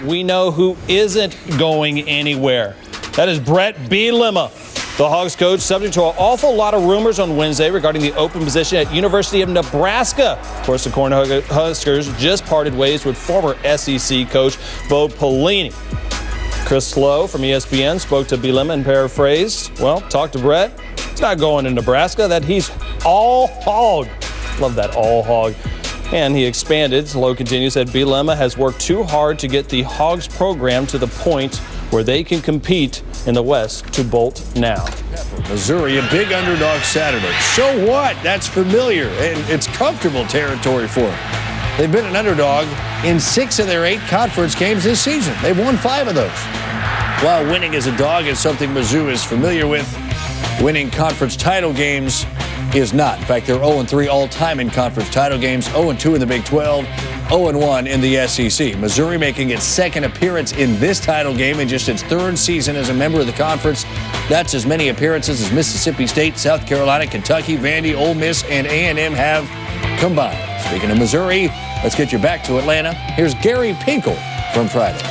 we know who isn't going anywhere. That is Bret Bielema, the Hogs coach, subject to an awful lot of rumors on Wednesday regarding the open position at University of Nebraska. Of course, the Cornhuskers just parted ways with former SEC coach Bo Pelini. Chris Slow from ESPN spoke to Bielema and paraphrased, well, talk to Bret. He's not going to Nebraska, that he's all hog. Love that, all hog. And he expanded, Slow continues, that Bielema has worked too hard to get the Hogs program to the point where they can compete in the West to bolt now. Missouri, a big underdog Saturday. So what? That's familiar, and it's comfortable territory for them. They've been an underdog in 6 of their 8 conference games this season. They've won 5 of those. While winning as a dog is something Mizzou is familiar with, winning conference title games is not. In fact, they're 0-3 all-time in conference title games, 0-2 in the Big 12, 0-1 in the SEC. Missouri making its 2nd appearance in this title game in just its 3rd season as a member of the conference. That's as many appearances as Mississippi State, South Carolina, Kentucky, Vandy, Ole Miss, and A&M have combined. Speaking of Missouri, let's get you back to Atlanta. Here's Gary Pinkel from Friday.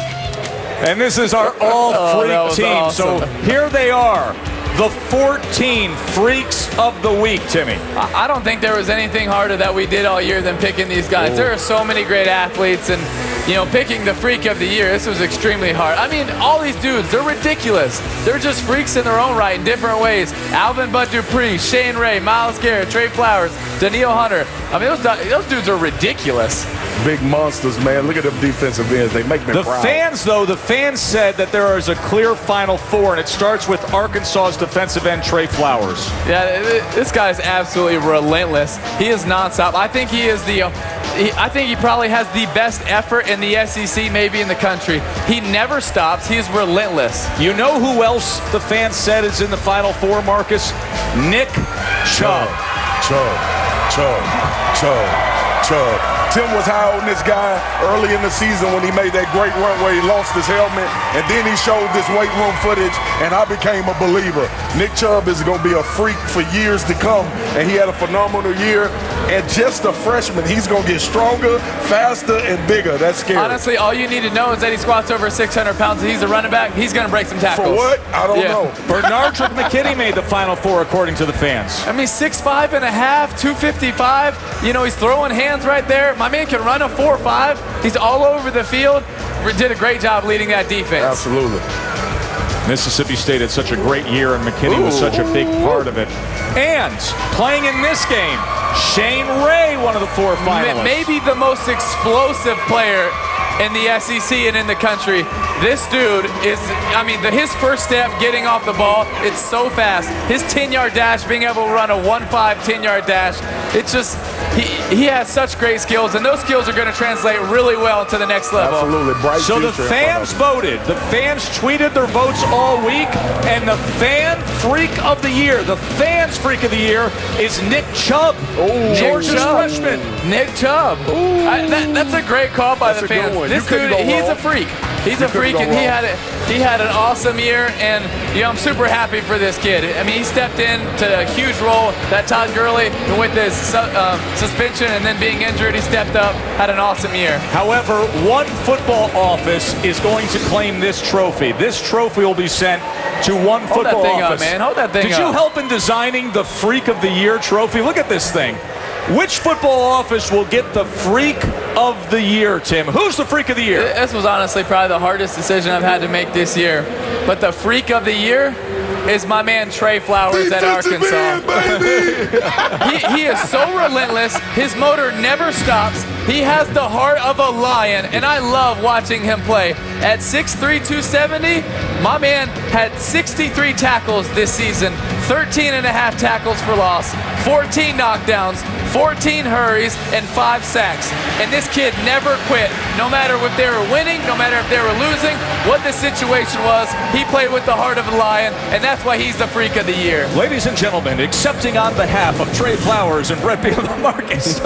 And this is our all-freak team. Awesome. So here they are, the 14 freaks of the week, Timmy. I don't think there was anything harder that we did all year than picking these guys. There are so many great athletes, and picking the freak of the year, this was extremely hard. I mean, all these dudes, they're ridiculous. They're just freaks in their own right in different ways. Alvin Bud Dupree, Shane Ray, Myles Garrett, Trey Flowers, Daniil Hunter. I mean, those dudes are ridiculous. Big monsters, man. Look at them defensive ends. They make me proud. The fans said that there is a clear Final Four, and it starts with Arkansas's defensive end, Trey Flowers. Yeah, this guy's absolutely relentless. He is nonstop. I think he probably has the best effort in the SEC, maybe in the country. He never stops. He is relentless. You know who else the fans said is in the Final Four, Marcus? Nick Chubb. Chubb. Tim was high on this guy early in the season when he made that great run where he lost his helmet, and then he showed this weight room footage, and I became a believer. Nick Chubb is going to be a freak for years to come, and he had a phenomenal year. And just a freshman, he's going to get stronger, faster, and bigger. That's scary. Honestly, all you need to know is that he squats over 600 pounds, and he's a running back. He's going to break some tackles. For what? I don't know. Bernardrick McKinney made the Final Four, according to the fans. I mean, 6'5 and a half, 255. He's throwing hands right there. My man can run a 4.5. He's all over the field. Did a great job leading that defense. Absolutely. Mississippi State had such a great year, and McKinney was such a big part of it. And playing in this game, Shane Ray, one of the 4 finalists. Maybe the most explosive player in the SEC and in the country. This dude is, his first step getting off the ball, it's so fast. His 10-yard dash, being able to run a 1.5 10-yard dash, it's just, he has such great skills, and those skills are going to translate really well to the next level. Absolutely, bright So the future fans voted. The fans tweeted their votes all week, and the fan freak of the year, the fans freak of the year is Nick Chubb, Georgia's freshman. Nick Chubb. That's a great call by the fans. This dude, he's a freak. He's a freak, and he had an awesome year, and I'm super happy for this kid. I mean, he stepped into a huge role that Todd Gurley, with his suspension and then being injured, he stepped up, had an awesome year. However, one football office is going to claim this trophy. This trophy will be sent to one football office. Hold that thing up, man. Hold that thing up. Did you help in designing the Freak of the Year trophy? Look at this thing. Which football office will get the Freak of the Year, Tim? Who's the Freak of the Year? This was honestly probably the hardest decision I've had to make this year. But the Freak of the Year is my man Trey Flowers at Arkansas. He is so relentless. His motor never stops. He has the heart of a lion, and I love watching him play. At 6'3", 270, my man had 63 tackles this season, 13 and a half tackles for loss, 14 knockdowns, 14 hurries, and 5 sacks. And this kid never quit. No matter if they were winning, no matter if they were losing, what the situation was, he played with the heart of a lion, and that's why he's the Freak of the Year. Ladies and gentlemen, accepting on behalf of Trey Flowers and Bret Bielema, Marcus.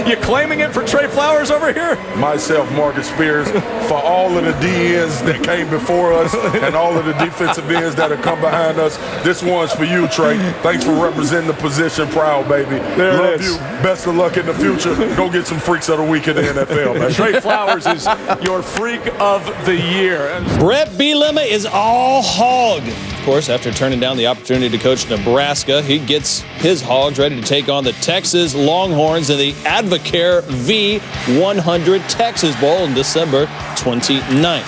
You claiming it for Trey Flowers over here? Myself, Marcus Spears, for all of the DNs that came before us and all of the defensive ends that have come behind us, this one's for you, Trey. Thanks for representing the position proud, baby. There Love it is. you. Best of luck in the future. Go get some freaks of the week in the NFL, man. Trey Flowers is your freak of the year. Bret Bielema is all hog. Of course, after turning down the opportunity to coach Nebraska, he gets his Hogs ready to take on the Texas Longhorns in the Advocare V100 Texas Bowl on December 29th.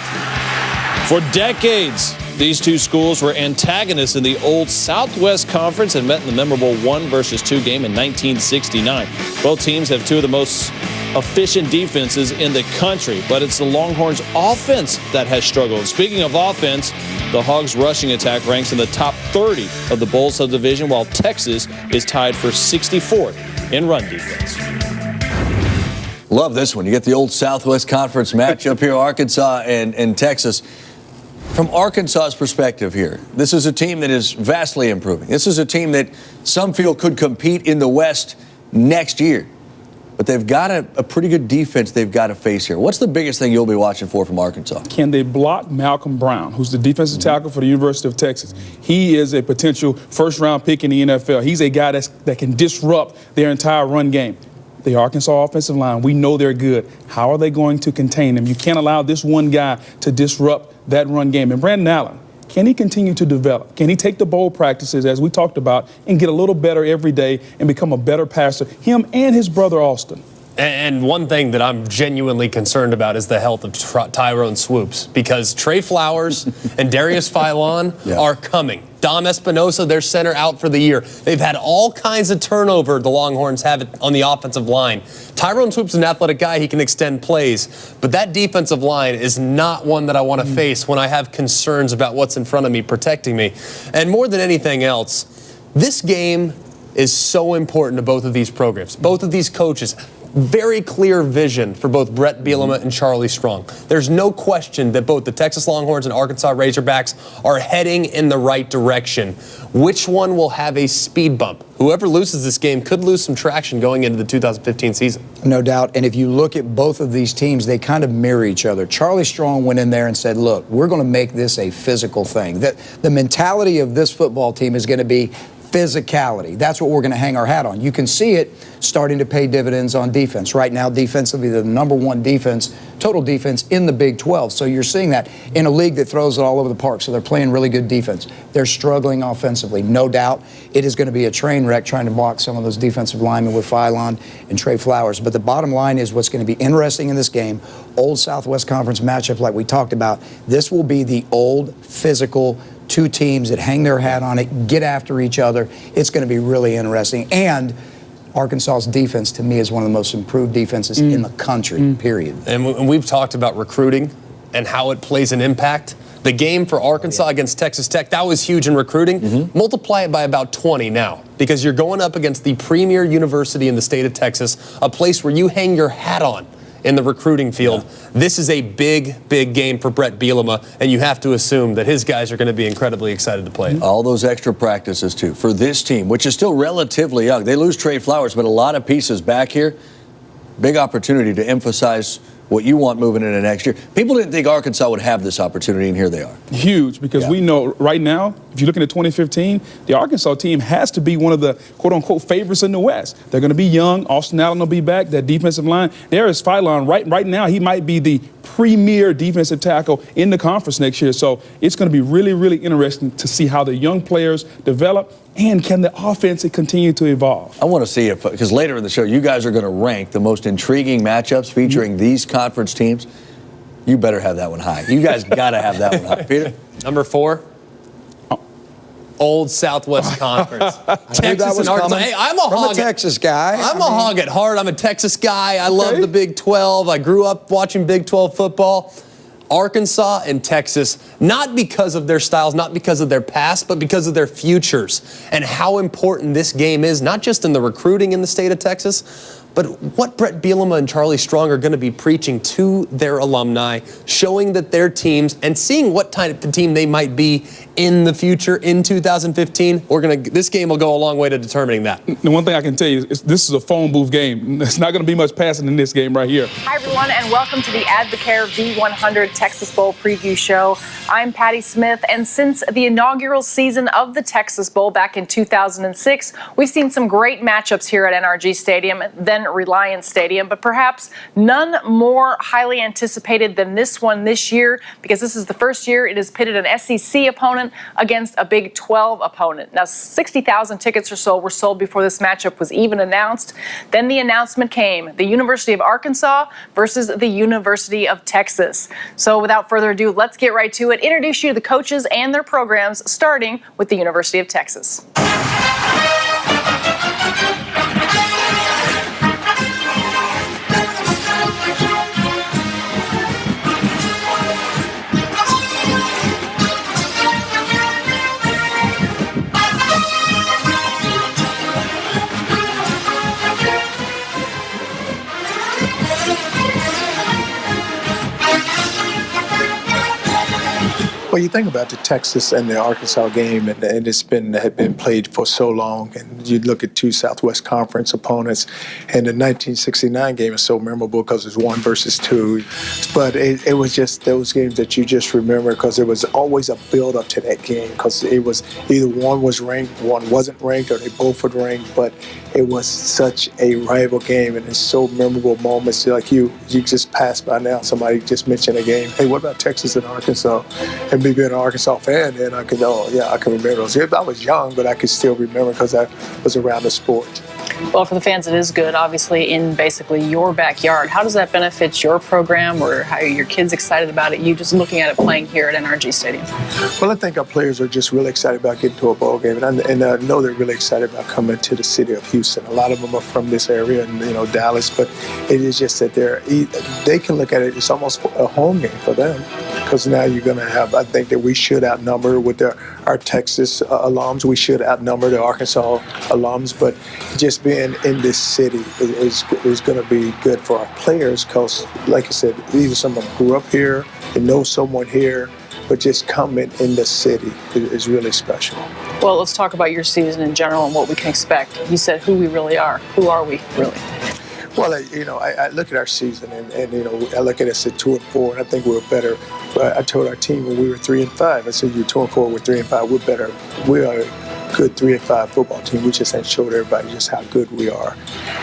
For decades, these two schools were antagonists in the old Southwest Conference and met in the memorable 1-2 game in 1969. Both teams have two of the most efficient defenses in the country, but it's the Longhorns' offense that has struggled. Speaking of offense, the Hogs' rushing attack ranks in the top 30 of the Bowl subdivision, while Texas is tied for 64th in run defense. Love this one. You get the old Southwest Conference matchup here, Arkansas and Texas. From Arkansas's perspective here, this is a team that is vastly improving. This is a team that some feel could compete in the West next year. But they've got a pretty good defense they've got to face here. What's the biggest thing you'll be watching for from Arkansas? Can they block Malcolm Brown, who's the defensive tackle for the University of Texas? He is a potential first-round pick in the NFL. He's a guy that can disrupt their entire run game. The Arkansas offensive line, we know they're good. How are they going to contain them? You can't allow this one guy to disrupt that run game. And Brandon Allen, can he continue to develop? Can he take the bowl practices, as we talked about, and get a little better every day and become a better passer? Him and his brother Austin. And one thing that I'm genuinely concerned about is the health of Tyrone Swoops, because Trey Flowers and Darius Philon are coming. Dom Espinosa, their center, out for the year. They've had all kinds of turnover the Longhorns have on the offensive line. Tyrone Swoops is an athletic guy. He can extend plays. But that defensive line is not one that I want to face when I have concerns about what's in front of me protecting me. And more than anything else, this game is so important to both of these programs, both of these coaches. Very clear vision for both Bret Bielema and Charlie Strong. There's no question that both the Texas Longhorns and Arkansas Razorbacks are heading in the right direction. Which one will have a speed bump? Whoever loses this game could lose some traction going into the 2015 season. No doubt. And if you look at both of these teams, they kind of mirror each other. Charlie Strong went in there and said, look, we're going to make this a physical thing. The mentality of this football team is going to be physicality. That's what we're going to hang our hat on. You can see it starting to pay dividends on defense. Right now, defensively, they're the number one defense, total defense in the Big 12. So you're seeing that in a league that throws it all over the park. So they're playing really good defense. They're struggling offensively. No doubt it is going to be a train wreck trying to block some of those defensive linemen with Philon and Trey Flowers. But the bottom line is what's going to be interesting in this game, old Southwest Conference matchup like we talked about, this will be the old physical two teams that hang their hat on it, get after each other. It's going to be really interesting. And Arkansas's defense, to me, is one of the most improved defenses in the country, period. And we've talked about recruiting and how it plays an impact. The game for Arkansas against Texas Tech, that was huge in recruiting. Multiply it by about 20 now, because you're going up against the premier university in the state of Texas, a place where you hang your hat on in the recruiting field. This is a big, big game for Bret Bielema, and you have to assume that his guys are going to be incredibly excited to play it. All those extra practices, too, for this team, which is still relatively young. They lose Trey Flowers, but a lot of pieces back here. Big opportunity to emphasize what you want moving into next year. People didn't think Arkansas would have this opportunity, and here they are. Huge, because we know right now, if you're looking at 2015, the Arkansas team has to be one of the quote-unquote favorites in the West. They're going to be young. Austin Allen will be back. That defensive line. There is Philon. Right now, he might be the premier defensive tackle in the conference next year. So it's going to be really, really interesting to see how the young players develop, and can the offense continue to evolve. I want to see if, because later in the show, you guys are going to rank the most intriguing matchups featuring these conference teams. You better have that one high. You guys got to have that one high. Peter? Number 4, old Southwest Conference. Texas and Arkansas. Hey, I'm a hog. I'm a Texas guy. I'm a hog at heart. I'm a Texas guy. I love the Big 12. I grew up watching Big 12 football. Arkansas and Texas, not because of their styles, not because of their past, but because of their futures and how important this game is, not just in the recruiting in the state of Texas, but what Bret Bielema and Charlie Strong are going to be preaching to their alumni, showing that their teams and seeing what type of team they might be in the future in 2015? This game will go a long way to determining that. The one thing I can tell you is this is a phone booth game. It's not going to be much passing in this game right here. Hi, everyone, and welcome to the Advocare V100 Texas Bowl preview show. I'm Patty Smith, and since the inaugural season of the Texas Bowl back in 2006, we've seen some great matchups here at NRG Stadium, then Reliance Stadium, but perhaps none more highly anticipated than this one this year, because this is the first year it has pitted an SEC opponent against a Big 12 opponent. Now, 60,000 tickets or so were sold before this matchup was even announced. Then the announcement came, the University of Arkansas versus the University of Texas. So without further ado, let's get right to it. Introduce you to the coaches and their programs, starting with the University of Texas. Well, you think about the Texas and the Arkansas game, and it's had been played for so long. And you look at two Southwest Conference opponents, and the 1969 game is so memorable because it's 1 versus 2. But it was just those games that you just remember because there was always a build-up to that game because it was either one was ranked, one wasn't ranked, or they both were ranked. But it was such a rival game, and it's so memorable moments. Like you just passed by now, somebody just mentioned a game. Hey, what about Texas and Arkansas? And me being an Arkansas fan, and I can remember those. I was young, but I could still remember because I was around the sport. Well, for the fans, it is good, obviously, in basically your backyard. How does that benefit your program, or how are your kids excited about it? You just looking at it playing here at NRG Stadium? Well, I think our players are just really excited about getting to a bowl game, and I know they're really excited about coming to the city of Houston. A lot of them are from this area, and Dallas, but it is just that they can look at it. It's almost a home game for them because now you're going to have. I think that we should outnumber with our Texas alums. We should outnumber the Arkansas alums, but just being in this city is going to be good for our players because, like I said, either someone grew up here, they know someone here, but just coming in the city is really special. Well, let's talk about your season in general and what we can expect. You said who we really are. Who are we really? Well, I look at our season and I look at us at 2-4, and I think we're better. I told our team when we were 3-5, I said, you're 2-4, we're 3-5, we're better. We are a good 3-5 football team. We just ain't showed everybody just how good we are.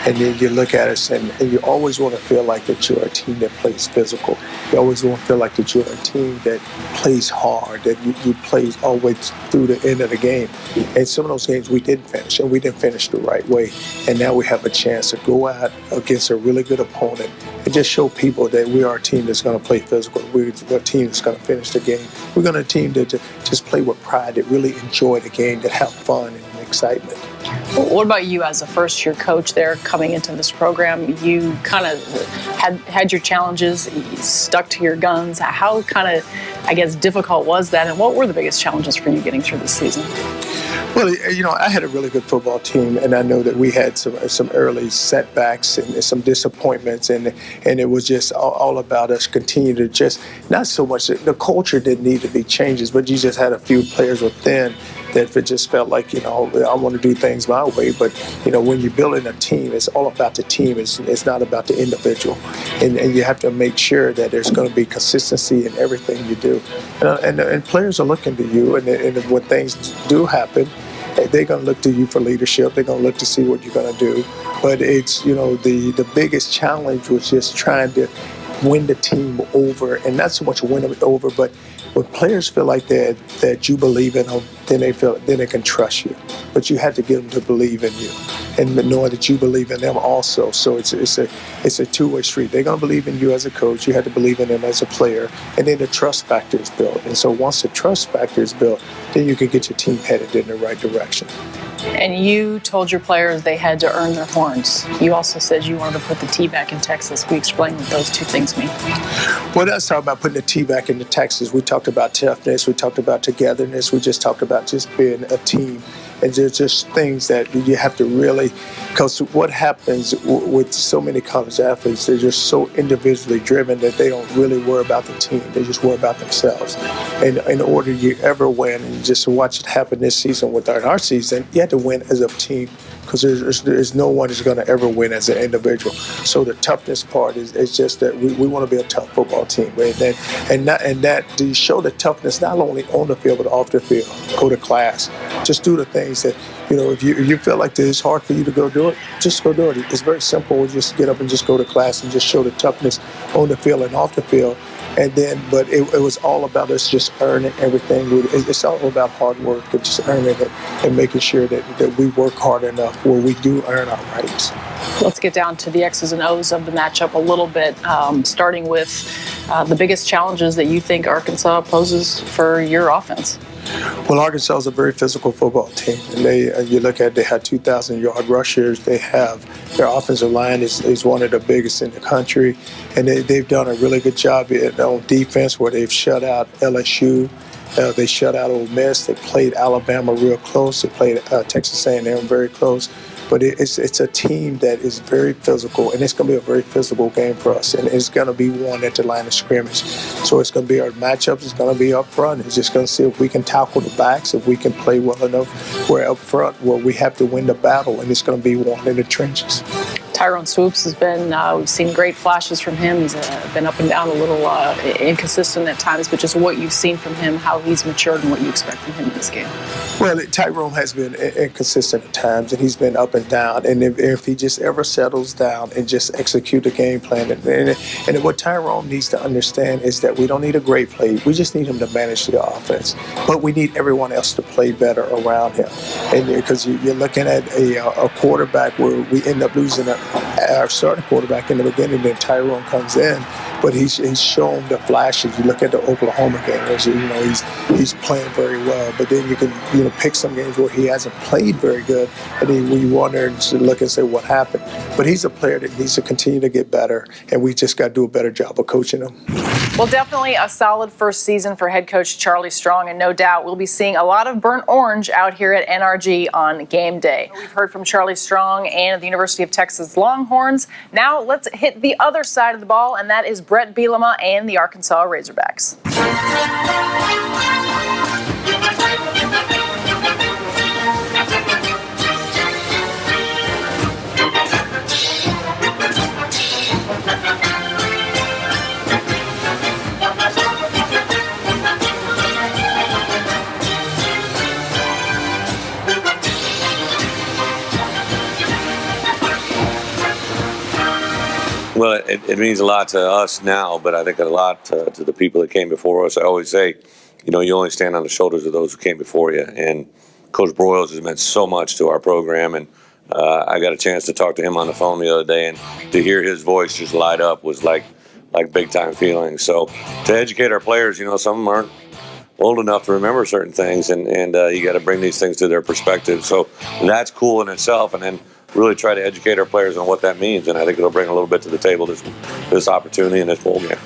And then you look at us and you always want to feel like that you're a team that plays physical. You always want to feel like that you're a team that plays hard, that you play all the way through the end of the game. And some of those games we didn't finish, and we didn't finish the right way. And now we have a chance to go out against a really good opponent and just show people that we are a team that's going to play physical. We're a team that's going to finish the game. We're going to a team that just play with pride, that really enjoy the game, that have fun and excitement. What about you as a first-year coach there coming into this program? You kind of had your challenges, you stuck to your guns. How kind of, I guess, difficult was that, and what were the biggest challenges for you getting through this season? Well, I had a really good football team, and I know that we had some early setbacks and some disappointments, and it was just all about us continue to just, not so much, the culture didn't need to be changes, but you just had a few players within that it just felt like, I want to do things my way. But, when you're building a team, it's all about the team. It's not about the individual. And you have to make sure that there's going to be consistency in everything you do. And players are looking to you, and when things do happen, they're going to look to you for leadership. They're going to look to see what you're going to do. But it's, the biggest challenge was just trying to win the team over, and not so much win them over, but when players feel like that you believe in them, then they can trust you. But you have to get them to believe in you, and knowing that you believe in them also. So it's a two-way street. They're gonna believe in you as a coach. You have to believe in them as a player, and then the trust factor is built. And so once the trust factor is built, then you can get your team headed in the right direction. And you told your players they had to earn their horns. You also said you wanted to put the T back in Texas. Can we explain what those two things mean? Well, let's talk about putting the T back into Texas. We talked about toughness. We talked about togetherness. We just talked about just being a team. And there's just things that you have to really, because what happens with so many college athletes, they're just so individually driven that they don't really worry about the team. They just worry about themselves. And in order you ever win, and just watch it happen this season with our season, you have to win as a team, because there's no one who's going to ever win as an individual. So the toughness part is just that we want to be a tough football team, right? And that you show the toughness not only on the field but off the field. Go to class, just do the things that, if you feel like it's hard for you to go do it, just go do it. It's very simple. Just get up and just go to class and just show the toughness on the field and off the field. And then, but it was all about us just earning everything. It's all about hard work and just earning it and making sure that we work hard enough where we do earn our rights. Let's get down to the X's and O's of the matchup a little bit, starting with the biggest challenges that you think Arkansas poses for your offense. Well, Arkansas is a very physical football team, and you look at, they had 2,000-yard rushers. They have their offensive line is one of the biggest in the country, and they've done a really good job on defense, where they've shut out LSU. They shut out Ole Miss. They played Alabama real close. They played Texas A&M very close. But it's a team that is very physical, and it's going to be a very physical game for us, and it's going to be won at the line of scrimmage. So it's going to be our matchups. It's going to be up front. It's just going to see if we can tackle the backs, if we can play well enough. We're up front where we have to win the battle, and it's going to be won in the trenches. Tyrone Swoops has been, we've seen great flashes from him. He's been up and down, a little inconsistent at times, but just what you've seen from him, how he's matured, and what you expect from him in this game. Well, Tyrone has been inconsistent at times, and he's been up and down. And if he just ever settles down and just execute the game plan, and what Tyrone needs to understand is that we don't need a great play. We just need him to manage the offense. But we need everyone else to play better around him. And because you're looking at a quarterback where we end up losing our starting quarterback in the beginning, then Tyrone comes in. But he's shown the flashes. You look at the Oklahoma game, he's playing very well. But then you can pick some games where he hasn't played very good, and then we wonder and look and say what happened. But he's a player that needs to continue to get better, and we just got to do a better job of coaching him. Well, definitely a solid first season for head coach Charlie Strong, and no doubt we'll be seeing a lot of burnt orange out here at NRG on game day. We've heard from Charlie Strong and the University of Texas Longhorns. Now let's hit the other side of the ball, and that is Brett Bielema and the Arkansas Razorbacks. Well, it means a lot to us now, but I think a lot to the people that came before us. I always say, you only stand on the shoulders of those who came before you. And Coach Broyles has meant so much to our program. And I got a chance to talk to him on the phone the other day, and to hear his voice just light up was like big time feeling. So to educate our players, some of them aren't old enough to remember certain things, and you got to bring these things to their perspective. So that's cool in itself. And then really try to educate our players on what that means, and I think it'll bring a little bit to the table, this opportunity in this bowl game.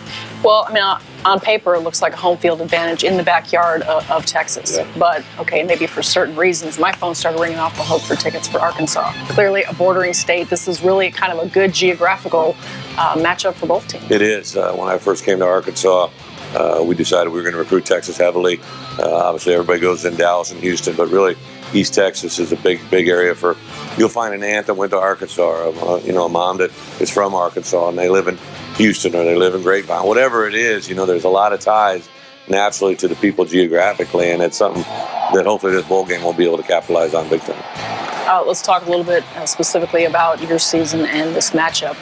Well, I mean, on paper, it looks like a home field advantage in the backyard of Texas. Yeah. But, okay, maybe for certain reasons, my phone started ringing off the hook for tickets for Arkansas. Clearly a bordering state. This is really kind of a good geographical matchup for both teams. It is. When I first came to Arkansas, we decided we were going to recruit Texas heavily. Obviously, everybody goes in Dallas and Houston, but really East Texas is a big area for. You'll find an aunt that went to Arkansas, a mom that is from Arkansas, and they live in Houston or they live in Grapevine. Whatever it is, there's a lot of ties naturally to the people geographically, and it's something that hopefully this bowl game will be able to capitalize on big time. Let's talk a little bit specifically about your season and this matchup.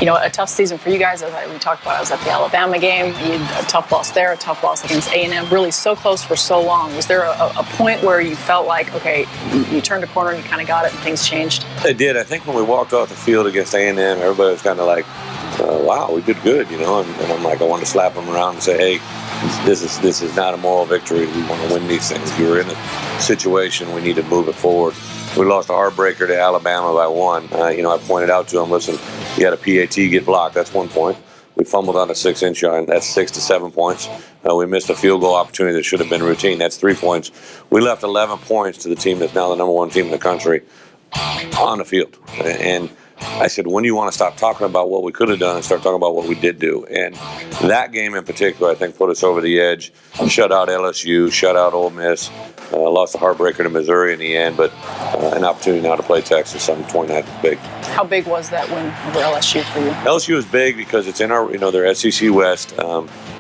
A tough season for you guys, as we talked about. I was at the Alabama game. You had a tough loss there, a tough loss against A&M. Really so close for so long. Was there a point where you felt like, okay, you turned a corner and you kind of got it and things changed? It did. I think when we walked off the field against A&M, everybody was kind of like, wow, we did good, and I'm like, I wanted to slap them around and say, hey, this is not a moral victory. We want to win these things. We were in a situation, we need to move it forward. We lost a heartbreaker to Alabama by 1. I pointed out to him, listen, you had a PAT get blocked. That's 1 point. We fumbled on a 6-inch line. That's 6 to 7 points. We missed a field goal opportunity that should have been routine. That's 3 points. We left 11 points to the team that's now the number 1 team in the country on the field. And I said, when do you want to stop talking about what we could have done and start talking about what we did do? And that game in particular, I think, put us over the edge. Shut out LSU, shut out Ole Miss, lost a heartbreaker to Missouri in the end, but an opportunity now to play Texas, something 29 is big. How big was that win over LSU for you? LSU is big because it's in our, they're SEC West.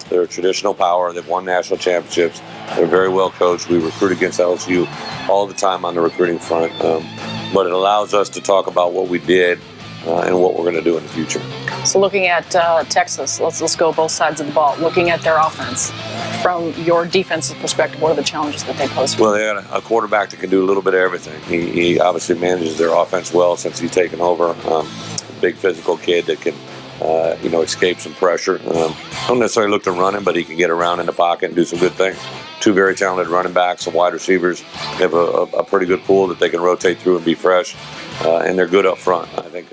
They're a traditional power. They've won national championships. They're very well coached. We recruit against LSU all the time on the recruiting front. But it allows us to talk about what we did and what we're going to do in the future. So looking at Texas, let's go both sides of the ball. Looking at their offense, from your defensive perspective, what are the challenges that they pose for you? Well, they got a quarterback that can do a little bit of everything. He obviously manages their offense well since he's taken over. Big physical kid that can, escape some pressure. Don't necessarily look to run him, but he can get around in the pocket and do some good things. 2 very talented running backs, some wide receivers. They have a pretty good pool that they can rotate through and be fresh, and they're good up front. I think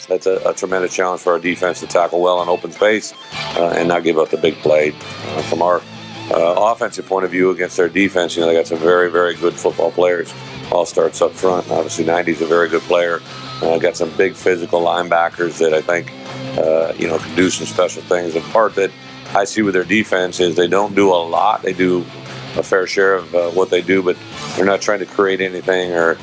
that's a tremendous challenge for our defense to tackle well in open space and not give up the big play. From our offensive point of view against their defense, they got some very, very good football players. All starts up front. Obviously, 90's a very good player. Got some big physical linebackers that I think, can do some special things. The part that I see with their defense is they don't do a lot. They do a fair share of what they do, but they're not trying to create anything or,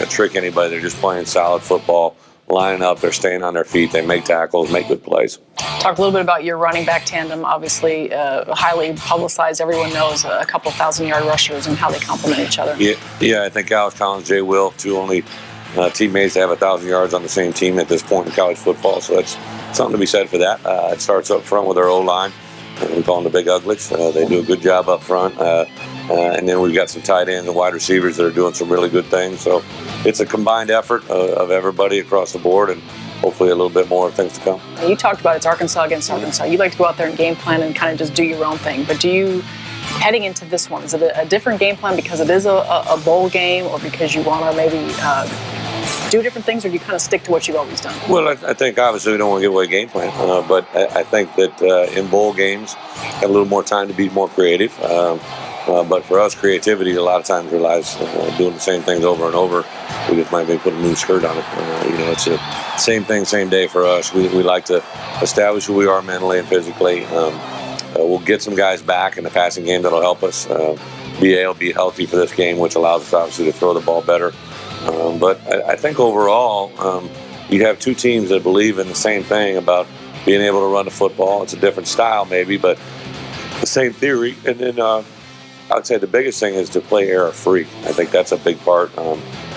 trick anybody. They're just playing solid football, lining up. They're staying on their feet. They make tackles, make good plays. Talk a little bit about your running back tandem. Obviously, highly publicized. Everyone knows a couple 1,000-yard rushers and how they complement each other. Yeah. I think Alex Collins, Jay Will, 2 only teammates to have 1,000 yards on the same team at this point in college football. So that's something to be said for that. It starts up front with our O-line. We call them the Big Uglies. They do a good job up front. And then we've got some tight ends and wide receivers that are doing some really good things. So it's a combined effort of everybody across the board, and hopefully a little bit more things to come. You talked about it's Arkansas against Arkansas. You like to go out there and game plan and kind of just do your own thing. But do you, heading into this one, is it a different game plan because it is a bowl game, or because you want to maybe do different things, or do you kind of stick to what you've always done? Well, I think obviously we don't want to give away game plan, but I think that in bowl games, have a little more time to be more creative. But for us, creativity a lot of times relies doing the same things over and over. We just might maybe put a new skirt on it. It's the same thing, same day for us. We like to establish who we are mentally and physically. We'll get some guys back in the passing game that'll help us be healthy for this game, which allows us obviously to throw the ball better. But I think overall, you have 2 teams that believe in the same thing about being able to run the football. It's a different style maybe, but the same theory. And then I would say the biggest thing is to play error-free. I think that's a big part.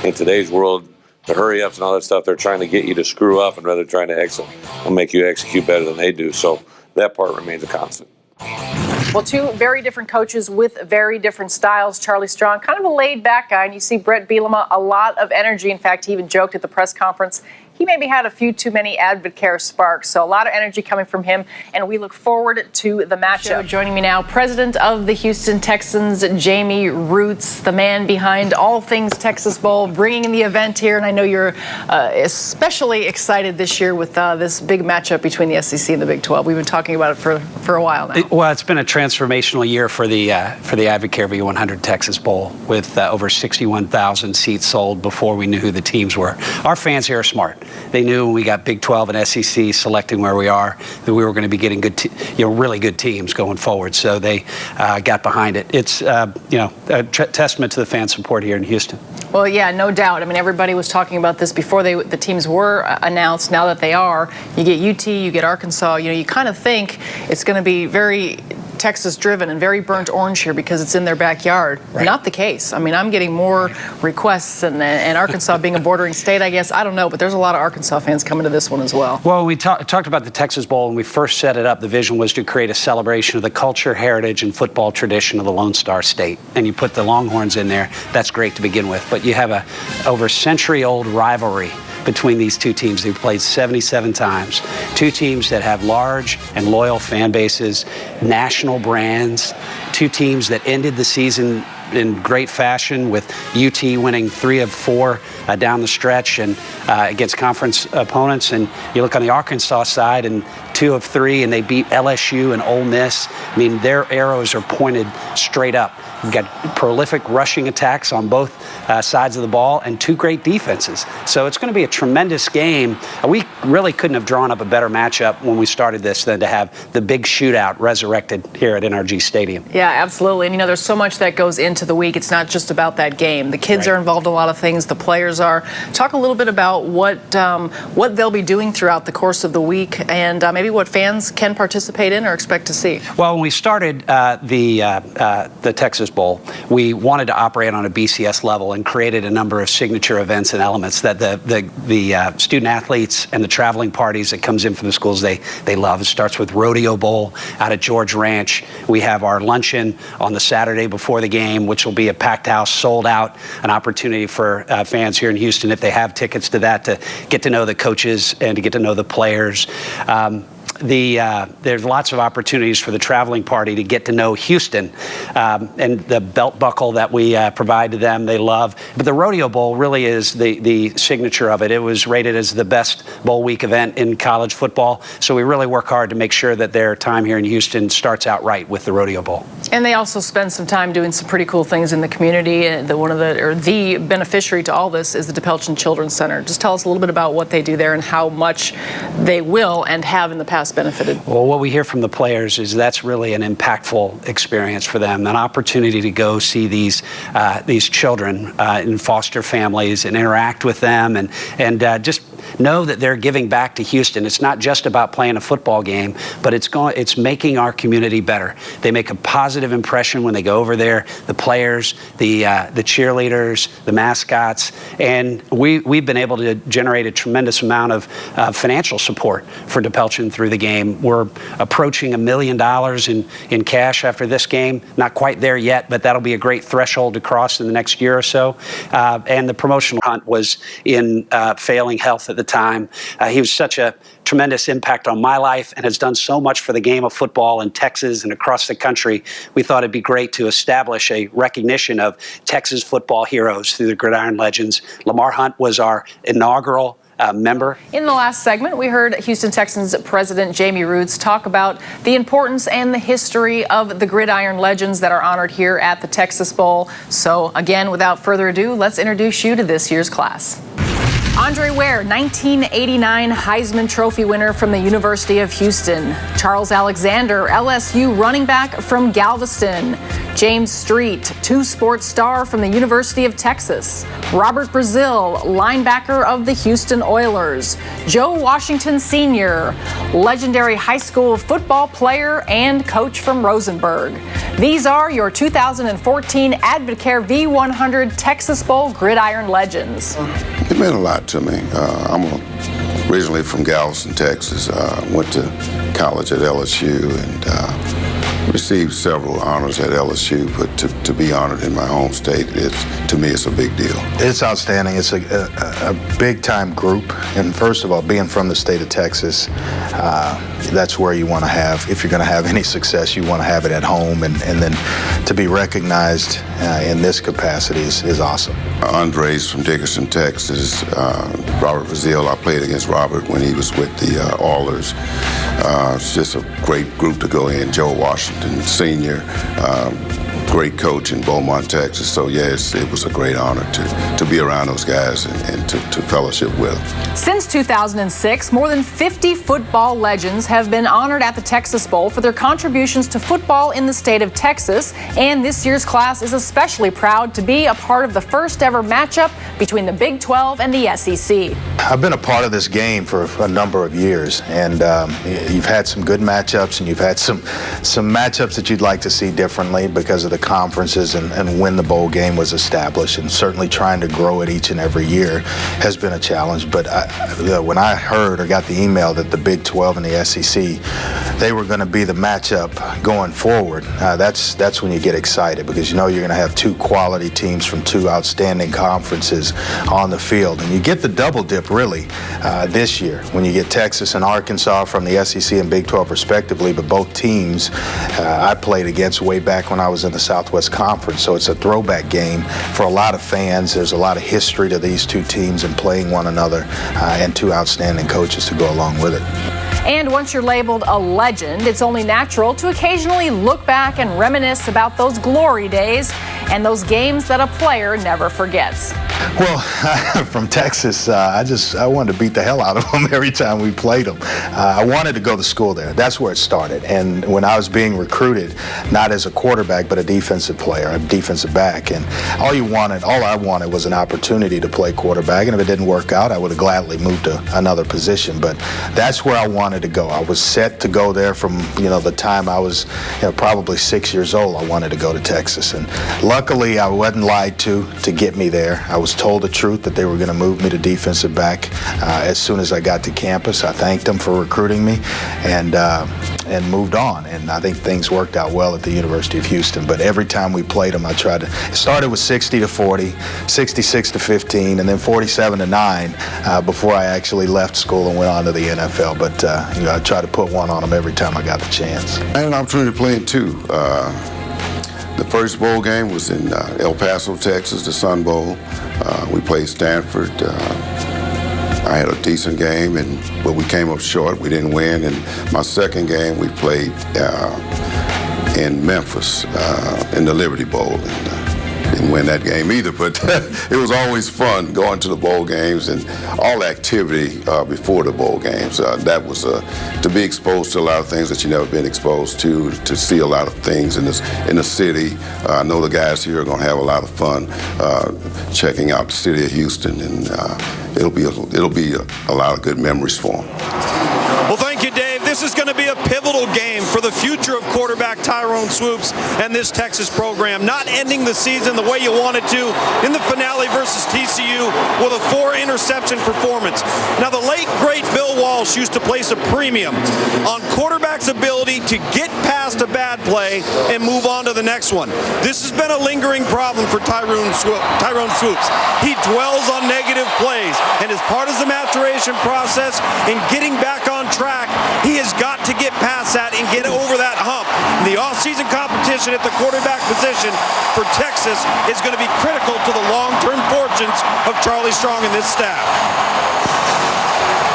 In today's world, the hurry-ups and all that stuff, they're trying to get you to screw up and rather trying to make you execute better than they do. So that part remains a constant. Well, 2 very different coaches with very different styles. Charlie Strong, kind of a laid-back guy, and you see Bret Bielema, a lot of energy. In fact, he even joked at the press conference he maybe had a few too many AdvoCare sparks. So a lot of energy coming from him, and we look forward to the matchup. Joining me now, president of the Houston Texans, Jamie Rootes, the man behind all things Texas Bowl, bringing in the event here. And I know you're especially excited this year with this big matchup between the SEC and the Big 12. We've been talking about it for a while now. Well, it's been a transformational year for the AdvoCare V100 Texas Bowl, with over 61,000 seats sold before we knew who the teams were. Our fans here are smart. They knew when we got Big 12 and SEC selecting where we are that we were going to be getting good, really good teams going forward. So they got behind it. It's a testament to the fan support here in Houston. Well, yeah, no doubt. I mean, everybody was talking about this before the teams were announced. Now that they are, you get UT, you get Arkansas. You kind of think it's going to be very Texas-driven and very burnt orange here because it's in their backyard. Right. Not the case. I mean, I'm getting more requests, and Arkansas being a bordering state, I guess. I don't know, but there's a lot of Arkansas fans coming to this one as well. Well, we talked about the Texas Bowl when we first set it up. The vision was to create a celebration of the culture, heritage, and football tradition of the Lone Star State. And you put the Longhorns in there. That's great to begin with. But you have a over century-old rivalry between these two teams. They've played 77 times. Two teams that have large and loyal fan bases, national brands, two teams that ended the season in great fashion, with UT winning 3 of 4 down the stretch and against conference opponents. And you look on the Arkansas side, and 2 of 3, and they beat LSU and Ole Miss. I mean, their arrows are pointed straight up. We've got prolific rushing attacks on both sides of the ball and 2 great defenses. So it's going to be a tremendous game. We really couldn't have drawn up a better matchup when we started this than to have the big shootout resurrected here at NRG Stadium. Yeah, absolutely. And, there's so much that goes into the week. It's not just about that game. The kids are involved in a lot of things. The players are. Talk a little bit about what they'll be doing throughout the course of the week, and maybe what fans can participate in or expect to see. Well, when we started the Texas Bowl, we wanted to operate on a BCS level and created a number of signature events and elements that the student athletes and the traveling parties that comes in from the schools they love. It starts with Rodeo Bowl out at George Ranch. We have our luncheon on the Saturday before the game, which will be a packed house, sold out, an opportunity for fans here in Houston, if they have tickets to that, to get to know the coaches and to get to know the players. There's lots of opportunities for the traveling party to get to know Houston, and the belt buckle that we provide to them, they love. But the Rodeo Bowl really is the signature of it. It was rated as the best bowl week event in college football, so we really work hard to make sure that their time here in Houston starts out right with the Rodeo Bowl. And they also spend some time doing some pretty cool things in the community. The beneficiary to all this is the DePelchin Children's Center. Just tell us a little bit about what they do there and how much they will and have in the past benefited. Well, what we hear from the players is that's really an impactful experience for them, an opportunity to go see these children in foster families and interact with them and just know that they're giving back to Houston. It's not just about playing a football game, but it's making our community better. They make a positive impression when they go over there, the players, the cheerleaders, the mascots, and we've been able to generate a tremendous amount of financial support for DePelchin through the game. We're approaching $1 million in cash after this game. Not quite there yet, but that'll be a great threshold to cross in the next year or so. And the promotional hunt was in failing health at the time. He was such a tremendous impact on my life and has done so much for the game of football in Texas and across the country. We thought it'd be great to establish a recognition of Texas football heroes through the Gridiron Legends. Lamar Hunt was our inaugural member. In the last segment, we heard Houston Texans President Jamie Rootes talk about the importance and the history of the Gridiron Legends that are honored here at the Texas Bowl. So again, without further ado, let's introduce you to this year's class. Andre Ware, 1989 Heisman Trophy winner from the University of Houston. Charles Alexander, LSU running back from Galveston. James Street, two-sport star from the University of Texas. Robert Brazil, linebacker of the Houston Oilers. Joe Washington Sr., legendary high school football player and coach from Rosenberg. These are your 2014 Advocare V100 Texas Bowl Gridiron Legends. It meant a lot to me. I'm originally from Galveston, Texas. Went to college at LSU and received several honors at LSU, but to be honored in my home state, to me, it's a big deal. It's outstanding. It's a big-time group, and first of all, being from the state of Texas, that's where you want to have, if you're going to have any success, you want to have it at home, and then to be recognized in this capacity is awesome. Andre's from Dickerson, Texas. Robert Brazil, I played against Robert when he was with the Oilers. It's just a great group to go in. Joe Washington Sr., great coach in Beaumont, Texas. So yes, it was a great honor to be around those guys and to fellowship with. Since 2006, more than 50 football legends have been honored at the Texas Bowl for their contributions to football in the state of Texas. And this year's class is especially proud to be a part of the first ever matchup between the Big 12 and the SEC. I've been a part of this game for a number of years, and you've had some good matchups, and you've had some matchups that you'd like to see differently because of the conferences and when the bowl game was established, and certainly trying to grow it each and every year has been a challenge. But when I heard or got the email that the Big 12 and the SEC, they were going to be the matchup going forward, that's when you get excited, because you know you're going to have two quality teams from two outstanding conferences on the field. And you get the double dip really this year when you get Texas and Arkansas from the SEC and Big 12 respectively, but both teams I played against way back when I was in the Southwest Conference, so it's a throwback game for a lot of fans. There's a lot of history to these two teams and playing one another, and two outstanding coaches to go along with it. And once you're labeled a legend, it's only natural to occasionally look back and reminisce about those glory days and those games that a player never forgets. Well, from Texas, I wanted to beat the hell out of them every time we played them. I wanted to go to school there. That's where it started. And when I was being recruited, not as a quarterback, but a defensive player, a defensive back, and all I wanted was an opportunity to play quarterback. And if it didn't work out, I would have gladly moved to another position. But that's where I wanted to go. I was set to go there from the time I was probably 6 years old. I wanted to go to Texas, and luckily I wasn't lied to get me there. I was told the truth that they were going to move me to defensive back as soon as I got to campus. I thanked them for recruiting me and moved on. And I think things worked out well at the University of Houston. But every time we played them, it started with 60-40, 66-15, and then 47-9 before I actually left school and went on to the NFL. But I tried to put one on them every time I got the chance. I had an opportunity to play in two. The first bowl game was in El Paso, Texas, the Sun Bowl. We played Stanford. I had a decent game, but we came up short. We didn't win. And my second game, we played in Memphis in the Liberty Bowl. Didn't win that game either, but it was always fun going to the bowl games and all the activity before the bowl games. That was to be exposed to a lot of things that you've never been exposed to see a lot of things in the city. I know the guys here are going to have a lot of fun checking out the city of Houston, and it'll be a lot of good memories for them. Well, thank you, Dave. This is going to be a pivotal game for the future of quarterback Tyrone Swoops and this Texas program. Not ending the season the way you wanted to in the finale versus TCU with a 4-interception performance. Now, the late, great Bill Walsh used to place a premium on quarterback's ability to get past a bad play and move on to the next one. This has been a lingering problem for Tyrone Swoops. He dwells on negative plays, and as part of the maturation process in getting back on track, he has got to get past that and get over that hump. The off-season competition at the quarterback position for Texas is going to be critical to the long-term fortunes of Charlie Strong and this staff.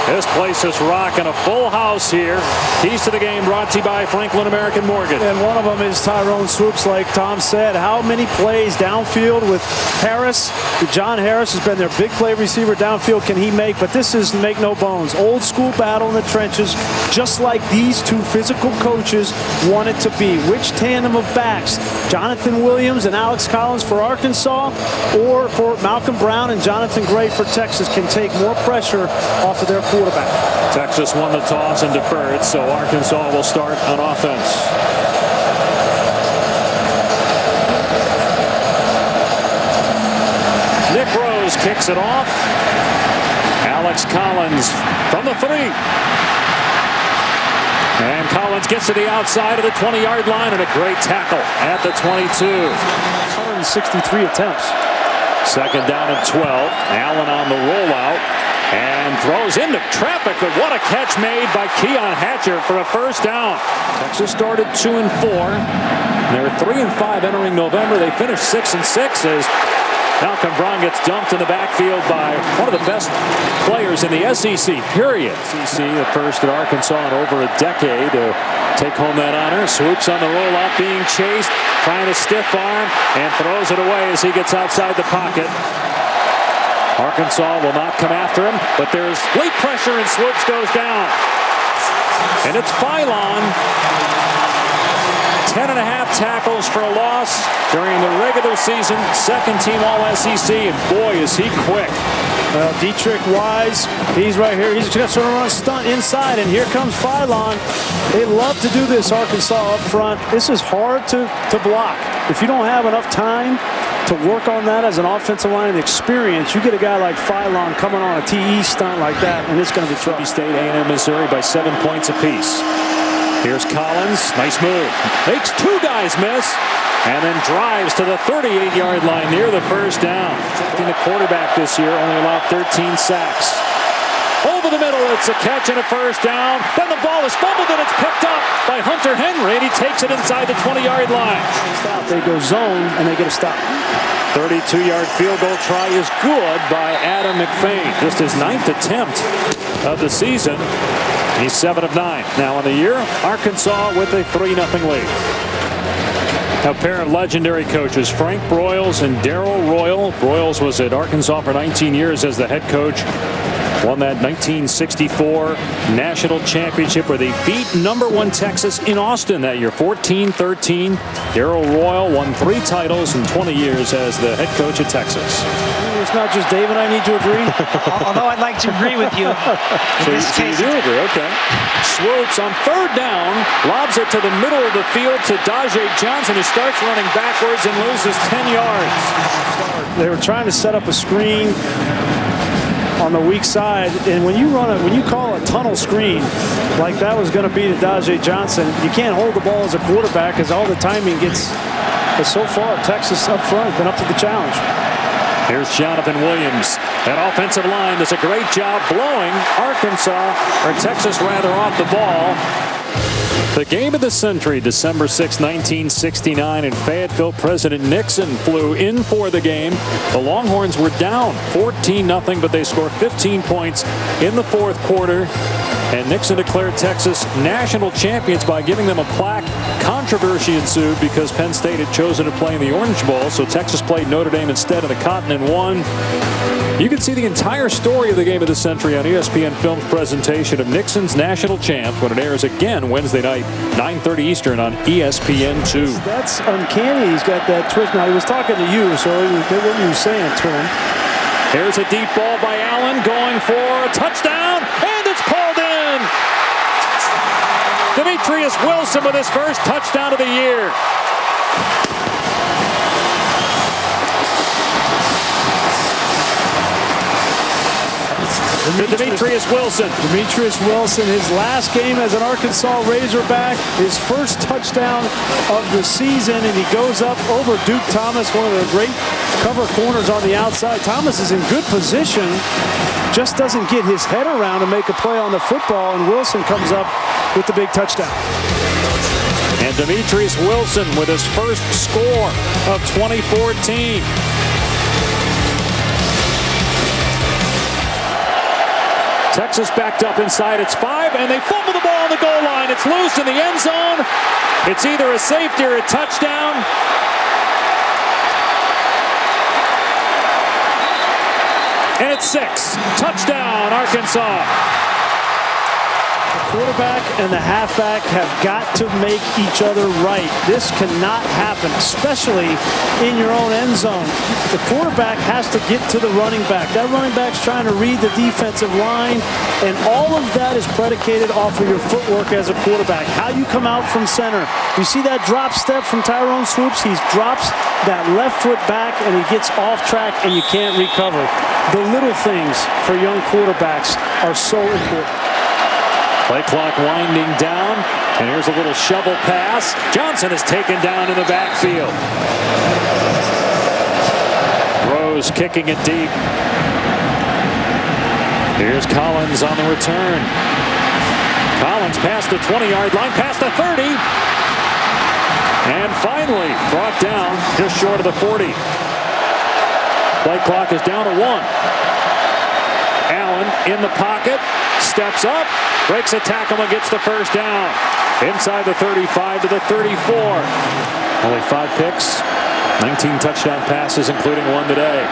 This place is rocking, a full house here. Keys to the game brought to you by Franklin American Mortgage. And one of them is Tyrone Swoops, like Tom said. How many plays downfield with Harris? John Harris has been their big play receiver downfield. Can he make? But this is, make no bones, old school battle in the trenches, just like these two physical coaches want it to be. Which tandem of backs? Jonathan Williams and Alex Collins for Arkansas, or for Malcolm Brown and Jonathan Gray for Texas can take more pressure off of their quarterback. Texas won the toss and deferred, so Arkansas will start on offense. Nick Rose kicks it off. Alex Collins from the 3. And Collins gets to the outside of the 20-yard line, and a great tackle at the 22. 163 attempts. Second down and 12. Allen on the rollout and throws into traffic, but what a catch made by Keon Hatcher for a first down. Texas started 2-4. They're 3-5 entering November. They finished 6-6 as Malcolm Brown gets dumped in the backfield by one of the best players in the SEC, period. SEC, the first at Arkansas in over a decade to take home that honor. Swoops on the rollout, being chased, trying to stiff arm, and throws it away as he gets outside the pocket. Arkansas will not come after him, but there's late pressure and Swoops goes down. And it's Philon. 10.5 tackles for a loss during the regular season. Second team All-SEC, and boy, is he quick. Well, Dietrich Wise, he's right here. He's just going to run a stunt inside, and here comes Philon. They love to do this, Arkansas up front. This is hard to block. If you don't have enough time to work on that as an offensive line and experience, you get a guy like Philon coming on a TE stunt like that, and it's going to be trouble. State A&M Missouri by 7 points apiece. Here's Collins, nice move. Makes 2 guys miss, and then drives to the 38-yard line near the first down. The quarterback this year only allowed 13 sacks. Over the middle, it's a catch and a first down. Then the ball is fumbled and it's picked up by Hunter Henry, and he takes it inside the 20-yard line. They go zone and they get a stop. 32-yard field goal try is good by Adam McFain. Just his 9th attempt of the season. He's 7 of 9. Now on the year, Arkansas with a 3-0 lead. A pair of legendary coaches, Frank Broyles and Darrell Royal. Broyles was at Arkansas for 19 years as the head coach. Won that 1964 national championship where they beat #1 Texas in Austin that year, 14-13. Darrell Royal won 3 titles in 20 years as the head coach at Texas. It's not just Dave and I need to agree. Although I'd like to agree with you. So you do agree, okay. Swoops on 3rd down, lobs it to the middle of the field to Daje Johnson, who starts running backwards and loses 10 yards. They were trying to set up a screen on the weak side, and when you call a tunnel screen like that was going to be to Daje Johnson, you can't hold the ball as a quarterback because all the timing gets. But so far, Texas up front has been up to the challenge. Here's Jonathan Williams. That offensive line does a great job blowing Texas rather off the ball. The game of the century, December 6, 1969 in Fayetteville. President Nixon flew in for the game. The Longhorns were down 14-0, but they scored 15 points in the 4th quarter. And Nixon declared Texas national champions by giving them a plaque. Controversy ensued because Penn State had chosen to play in the Orange Bowl, so Texas played Notre Dame instead of the Cotton and won. You can see the entire story of the game of the century on ESPN Films presentation of Nixon's National Champs when it airs again Wednesday night, 9:30 Eastern on ESPN2. That's uncanny. He's got that twist. Now, he was talking to you, so what were you saying to him? Here's a deep ball by Allen going for a touchdown, and it's pulled in. Demetrius Wilson with his first touchdown of the year. Demetrius Wilson. Demetrius Wilson, his last game as an Arkansas Razorback, his first touchdown of the season, and he goes up over Duke Thomas, one of the great cover corners on the outside. Thomas is in good position, just doesn't get his head around to make a play on the football, and Wilson comes up with the big touchdown. And Demetrius Wilson with his first score of 2014. Texas backed up inside its 5, and they fumble the ball on the goal line. It's loose in the end zone. It's either a safety or a touchdown. And it's 6. Touchdown, Arkansas. The quarterback and the halfback have got to make each other right. This cannot happen, especially in your own end zone. The quarterback has to get to the running back. That running back's trying to read the defensive line, and all of that is predicated off of your footwork as a quarterback. How you come out from center. You see that drop step from Tyrone Swoops? He drops that left foot back, and he gets off track, and you can't recover. The little things for young quarterbacks are so important. Play clock winding down, and here's a little shovel pass. Johnson is taken down in the backfield. Rose kicking it deep. Here's Collins on the return. Collins past the 20-yard line, past the 30. And finally brought down just short of the 40. Play clock is down to 1. Allen in the pocket, steps up, breaks a tackle and gets the first down. Inside the 35 to the 34. Only 5 picks, 19 touchdown passes, including 1 today.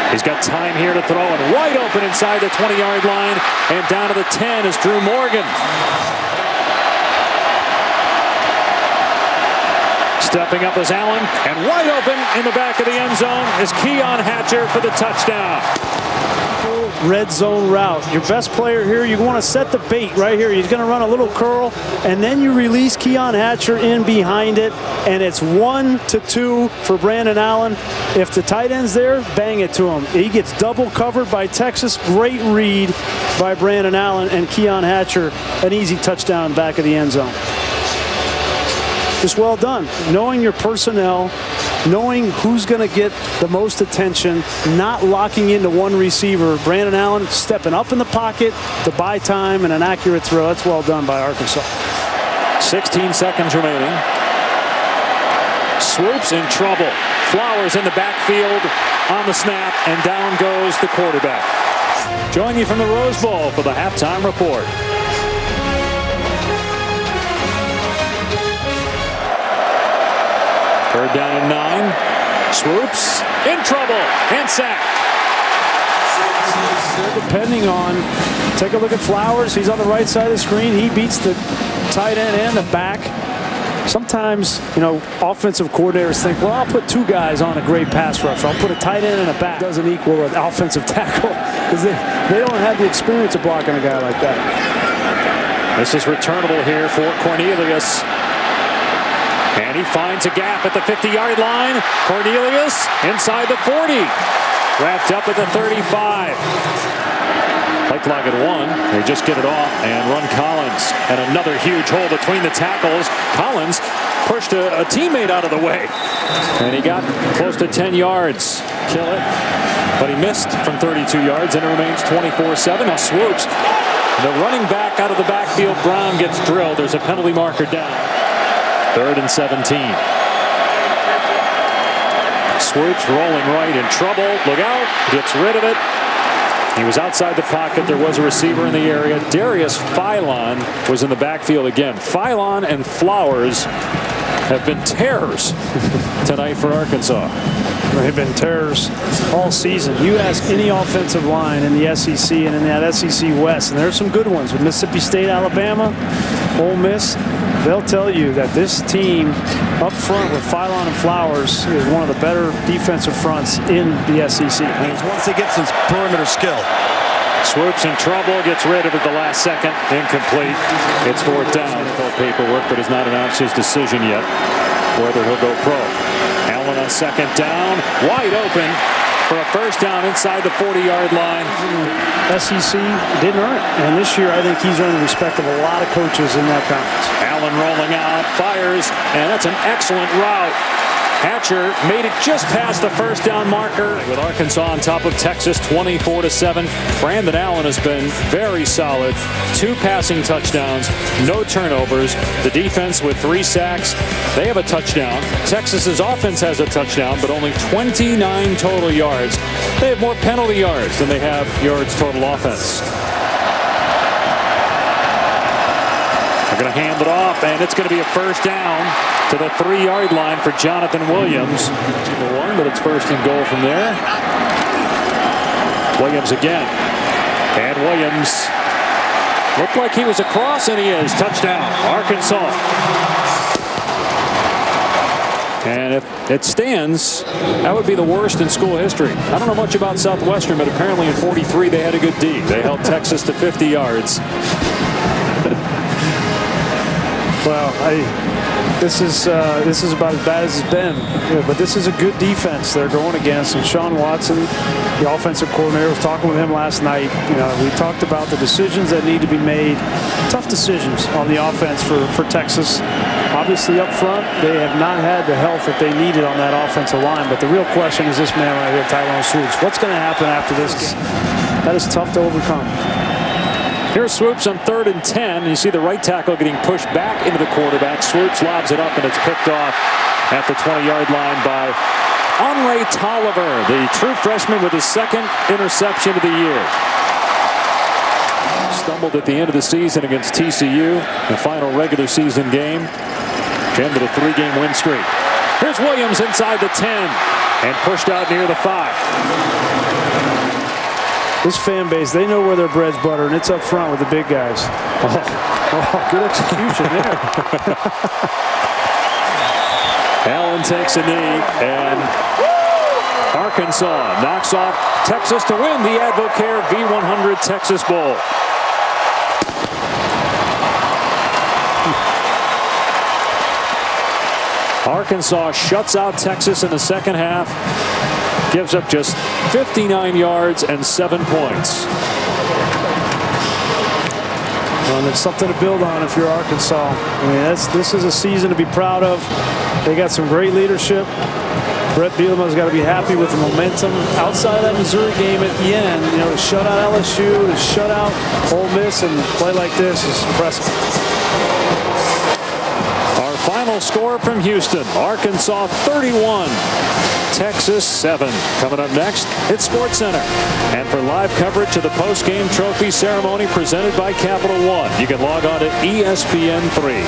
He's got time here to throw, and wide open inside the 20-yard line, and down to the 10 is Drew Morgan. Stepping up is Allen, and wide open in the back of the end zone is Keon Hatcher for the touchdown. Red zone route. Your best player here, you want to set the bait right here. He's going to run a little curl, and then you release Keon Hatcher in behind it, and it's 1-2 for Brandon Allen. If the tight end's there, bang it to him. He gets double covered by Texas. Great read by Brandon Allen, and Keon Hatcher, an easy touchdown back of the end zone. Just well done. Knowing your personnel, knowing who's going to get the most attention, not locking into one receiver. Brandon Allen stepping up in the pocket to buy time and an accurate throw. That's well done by Arkansas. 16 seconds remaining. Swoops in trouble. Flowers in the backfield on the snap, and down goes the quarterback. Join you from the Rose Bowl for the halftime report. Third down and 9. Swoops in trouble and sacked. Depending on, take a look at Flowers. He's on the right side of the screen. He beats the tight end and the back. Sometimes, offensive coordinators think, well, I'll put 2 guys on a great pass rush. I'll put a tight end and a back. Doesn't equal an offensive tackle because they don't have the experience of blocking a guy like that. This is returnable here for Cornelius. And he finds a gap at the 50-yard line. Cornelius inside the 40. Wrapped up at the 35. Play clock at 1. They just get it off and run Collins. And another huge hole between the tackles. Collins pushed a teammate out of the way. And he got close to 10 yards. Kill it. But he missed from 32 yards, and it remains 24-7. Now Swoops, the running back out of the backfield. Brown gets drilled. There's a penalty marker down. 3rd and 17. Swoops rolling right in trouble. Look out. Gets rid of it. He was outside the pocket. There was a receiver in the area. Darius Philon was in the backfield again. Philon and Flowers have been terrors tonight for Arkansas. They've been terrors all season. You ask any offensive line in the SEC and in that SEC West, and there's some good ones with Mississippi State, Alabama, Ole Miss. They'll tell you that this team up front with Philon and Flowers is one of the better defensive fronts in the SEC. Once they get some perimeter skill. Swoops in trouble, gets rid of it the last second. Incomplete. It's 4th down. Paperwork, but has not announced his decision yet whether he'll go pro. Allen on 2nd down, wide open for a 1st down inside the 40-yard line. SEC didn't earn it, and this year I think he's earned the respect of a lot of coaches in that conference. Allen rolling out, fires, and that's an excellent route. Hatcher made it just past the 1st down marker with Arkansas on top of Texas 24-7. Brandon Allen has been very solid. 2 passing touchdowns, no turnovers. The defense with 3 sacks. They have a touchdown. Texas's offense has a touchdown, but only 29 total yards. They have more penalty yards than they have yards total offense. They're going to hand it off, and it's going to be a 1st down to the 3-yard line for Jonathan Williams. But it's 1st and goal from there. Williams again. And Williams looked like he was across, and he is. Touchdown, Arkansas. And if it stands, that would be the worst in school history. I don't know much about Southwestern, but apparently in 43 they had a good D. They held Texas to 50 yards. Well, this is about as bad as it's been. Yeah, but this is a good defense they're going against. And Sean Watson, the offensive coordinator, was talking with him last night. We talked about the decisions that need to be made. Tough decisions on the offense for Texas. Obviously up front, they have not had the health that they needed on that offensive line. But the real question is this man right here, Tyrone Swoops. What's going to happen after this game? That is tough to overcome. Here's Swoops on 3rd and 10. You see the right tackle getting pushed back into the quarterback. Swoops lobs it up, and it's picked off at the 20-yard line by Andre Tolliver, the true freshman with his 2nd interception of the year. Stumbled at the end of the season against TCU, the final regular season game. Ended a 3-game win streak. Here's Williams inside the 10 and pushed out near the 5. This fan base, they know where their bread's buttered, and it's up front with the big guys. Oh, good execution there. Allen takes a knee, and Arkansas knocks off Texas to win the Advocare V100 Texas Bowl. Arkansas shuts out Texas in the 2nd half. Gives up just 59 yards and 7 points. Well, and it's something to build on if you're Arkansas. I mean, this is a season to be proud of. They got some great leadership. Brett Bielema's got to be happy with the momentum outside of that Missouri game at the end. You know, to shut out LSU, to shut out Ole Miss, and play like this is impressive. Our final score from Houston, Arkansas 31, Texas 7. Coming up next, it's SportsCenter. And for live coverage of the post-game trophy ceremony presented by Capital One, you can log on to ESPN3.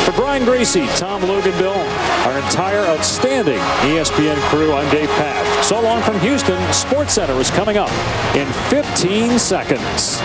For Brian Gracie, Tom Luganbill, our entire outstanding ESPN crew, I'm Dave Papp. So long from Houston. SportsCenter is coming up in 15 seconds.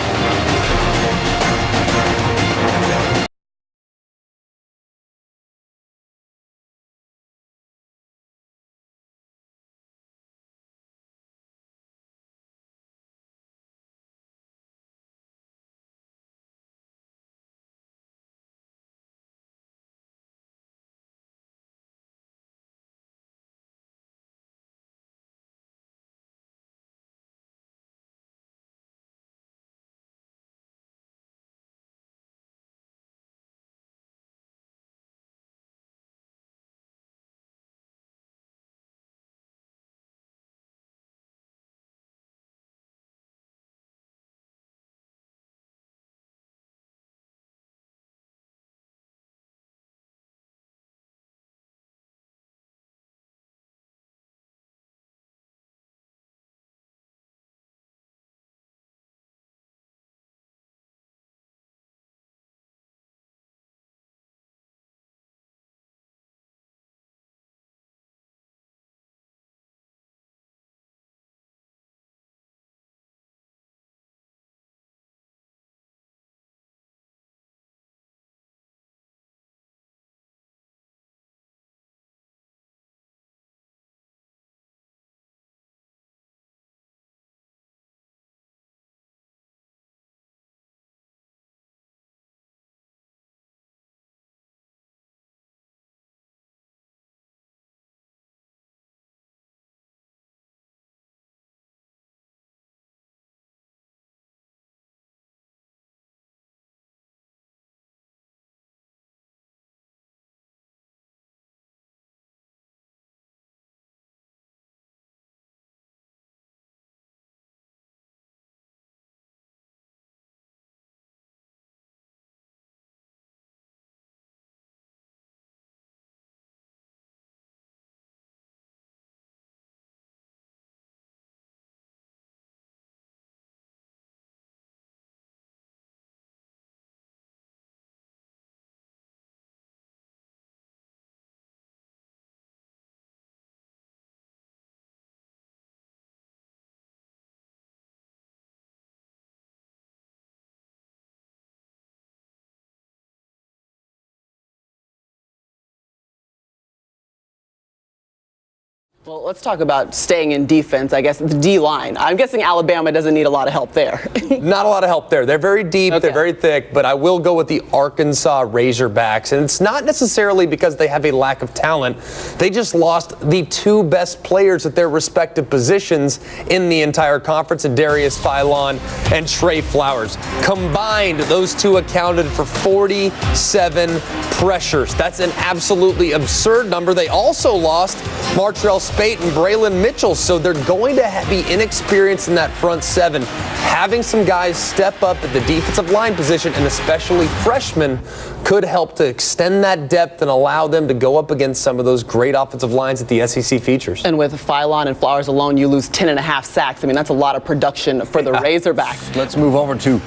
Well, let's talk about staying in defense, I guess, the D-line. I'm guessing Alabama doesn't need a lot of help there. Not a lot of help there. They're very deep, they're very thick, but I will go with the Arkansas Razorbacks. And it's not necessarily because they have a lack of talent. They just lost the two best players at their respective positions in the entire conference, Darius Philon and Trey Flowers. Combined, those two accounted for 47 pressures. That's an absolutely absurd number. They also lost Martrell Spate and Braylon Mitchell, so they're going to be inexperienced in that front seven. Having some guys step up at the defensive line position, and especially freshmen, could help to extend that depth and allow them to go up against some of those great offensive lines that the SEC features. And with Philon and Flowers alone, you lose 10.5 sacks. I mean, that's a lot of production for the Razorbacks. Let's move over to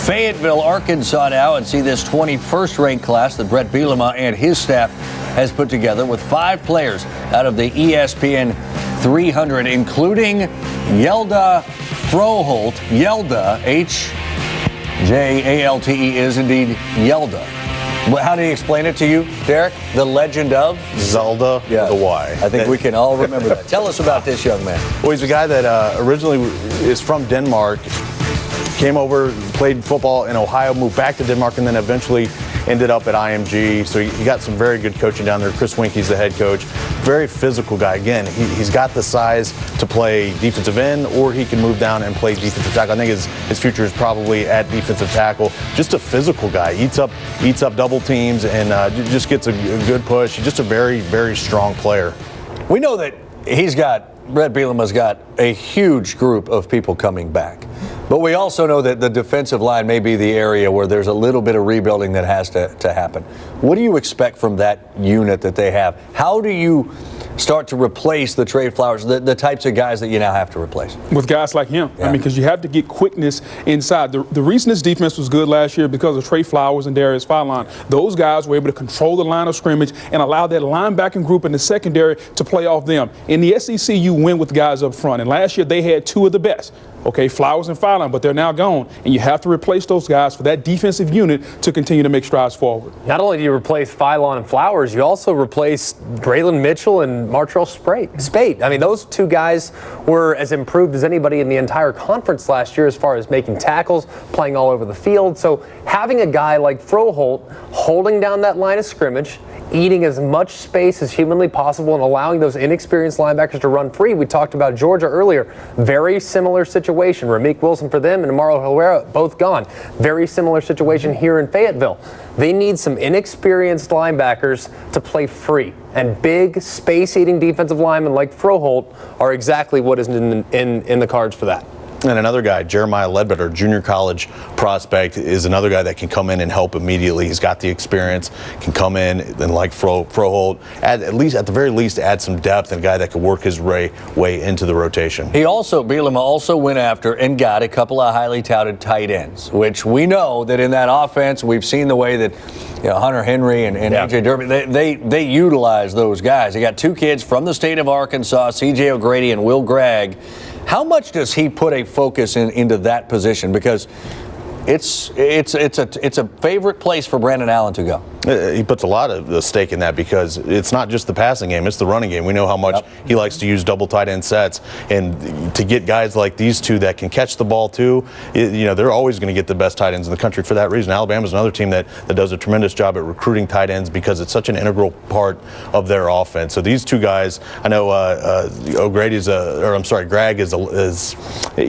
Fayetteville, Arkansas now and see this 21st ranked class that Brett Bielema and his staff has put together with 5 players out of the ESPN 300, including Yelda Froholt. Yelda, H-J-A-L-T-E, is indeed Yelda. How did he explain it to you, Derek? The legend of? Zelda with a Y. I think we can all remember that. Tell us about this young man. Well, he's a guy that originally is from Denmark, came over, played football in Ohio, moved back to Denmark, and then eventually ended up at IMG. So he got some very good coaching down there. Chris Winke's the head coach. Very physical guy. Again, he's got the size to play defensive end, or he can move down and play defensive tackle. I think his future is probably at defensive tackle. Just a physical guy. Eats up double teams and just gets a good push. He's just a very, very strong player. We know that Brett Bielema's got a huge group of people coming back. But we also know that the defensive line may be the area where there's a little bit of rebuilding that has to happen. What do you expect from that unit that they have? How do you start to replace the Trey Flowers, the types of guys that you now have to replace? With guys like him. Yeah. I mean, because you have to get quickness inside. The reason this defense was good last year because of Trey Flowers and Darius Philon. Those guys were able to control the line of scrimmage and allow that linebacking group in the secondary to play off them. In the SEC, you win with guys up front. And last year, they had two of the best. Okay, Flowers and Philon, but they're now gone. And you have to replace those guys for that defensive unit to continue to make strides forward. Not only do you replace Philon and Flowers, you also replace Braylon Mitchell and Martrell Spate. I mean, those two guys were as improved as anybody in the entire conference last year as far as making tackles, playing all over the field. So having a guy like Froholt holding down that line of scrimmage, eating as much space as humanly possible and allowing those inexperienced linebackers to run free. We talked about Georgia earlier. Very similar situation. Ramik Wilson for them and Amaro Herrera both gone. Very similar situation here in Fayetteville. They need some inexperienced linebackers to play free. And big, space-eating defensive linemen like Froholt are exactly what is in the cards for that. And another guy, Jeremiah Ledbetter, junior college prospect, is another guy that can come in and help immediately. He's got the experience, can come in and like Froholt, at the very least, add some depth and a guy that can work his way into the rotation. Bielema also went after and got a couple of highly touted tight ends, which we know that in that offense, we've seen the way that Hunter Henry and AJ Derby, they utilize those guys. They got two kids from the state of Arkansas, C.J. O'Grady and Will Gregg. How much does he put a focus into that position? Because it's a favorite place for Brandon Allen to go. He puts a lot of stake in that because it's not just the passing game, it's the running game. We know how much he likes to use double tight end sets, and to get guys like these two that can catch the ball too, they're always going to get the best tight ends in the country for that reason. Alabama's another team that does a tremendous job at recruiting tight ends because it's such an integral part of their offense. So these two guys, I know Gregg he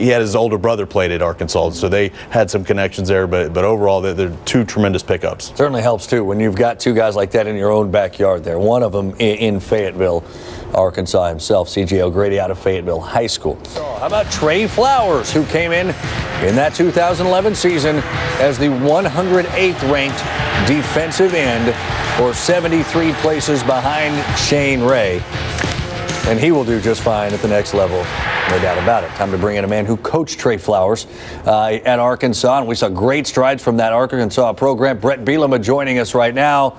had his older brother played at Arkansas, so they had some connections there, but overall they're two tremendous pickups. Certainly helps too when you've got two guys like that in your own backyard there. One of them in Fayetteville, Arkansas himself, C.J. O'Grady out of Fayetteville High School. So how about Trey Flowers, who came in that 2011 season as the 108th ranked defensive end, or 73 places behind Shane Ray. And he will do just fine at the next level, no doubt about it. Time to bring in a man who coached Trey Flowers at Arkansas, and we saw great strides from that Arkansas program. Brett Bielema joining us right now.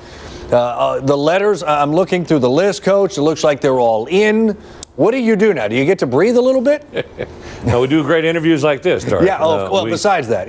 The letters, I'm looking through the list, Coach. It looks like they're all in. What do you do now? Do you get to breathe a little bit? No, we do great interviews like this, Dark. Yeah, besides that,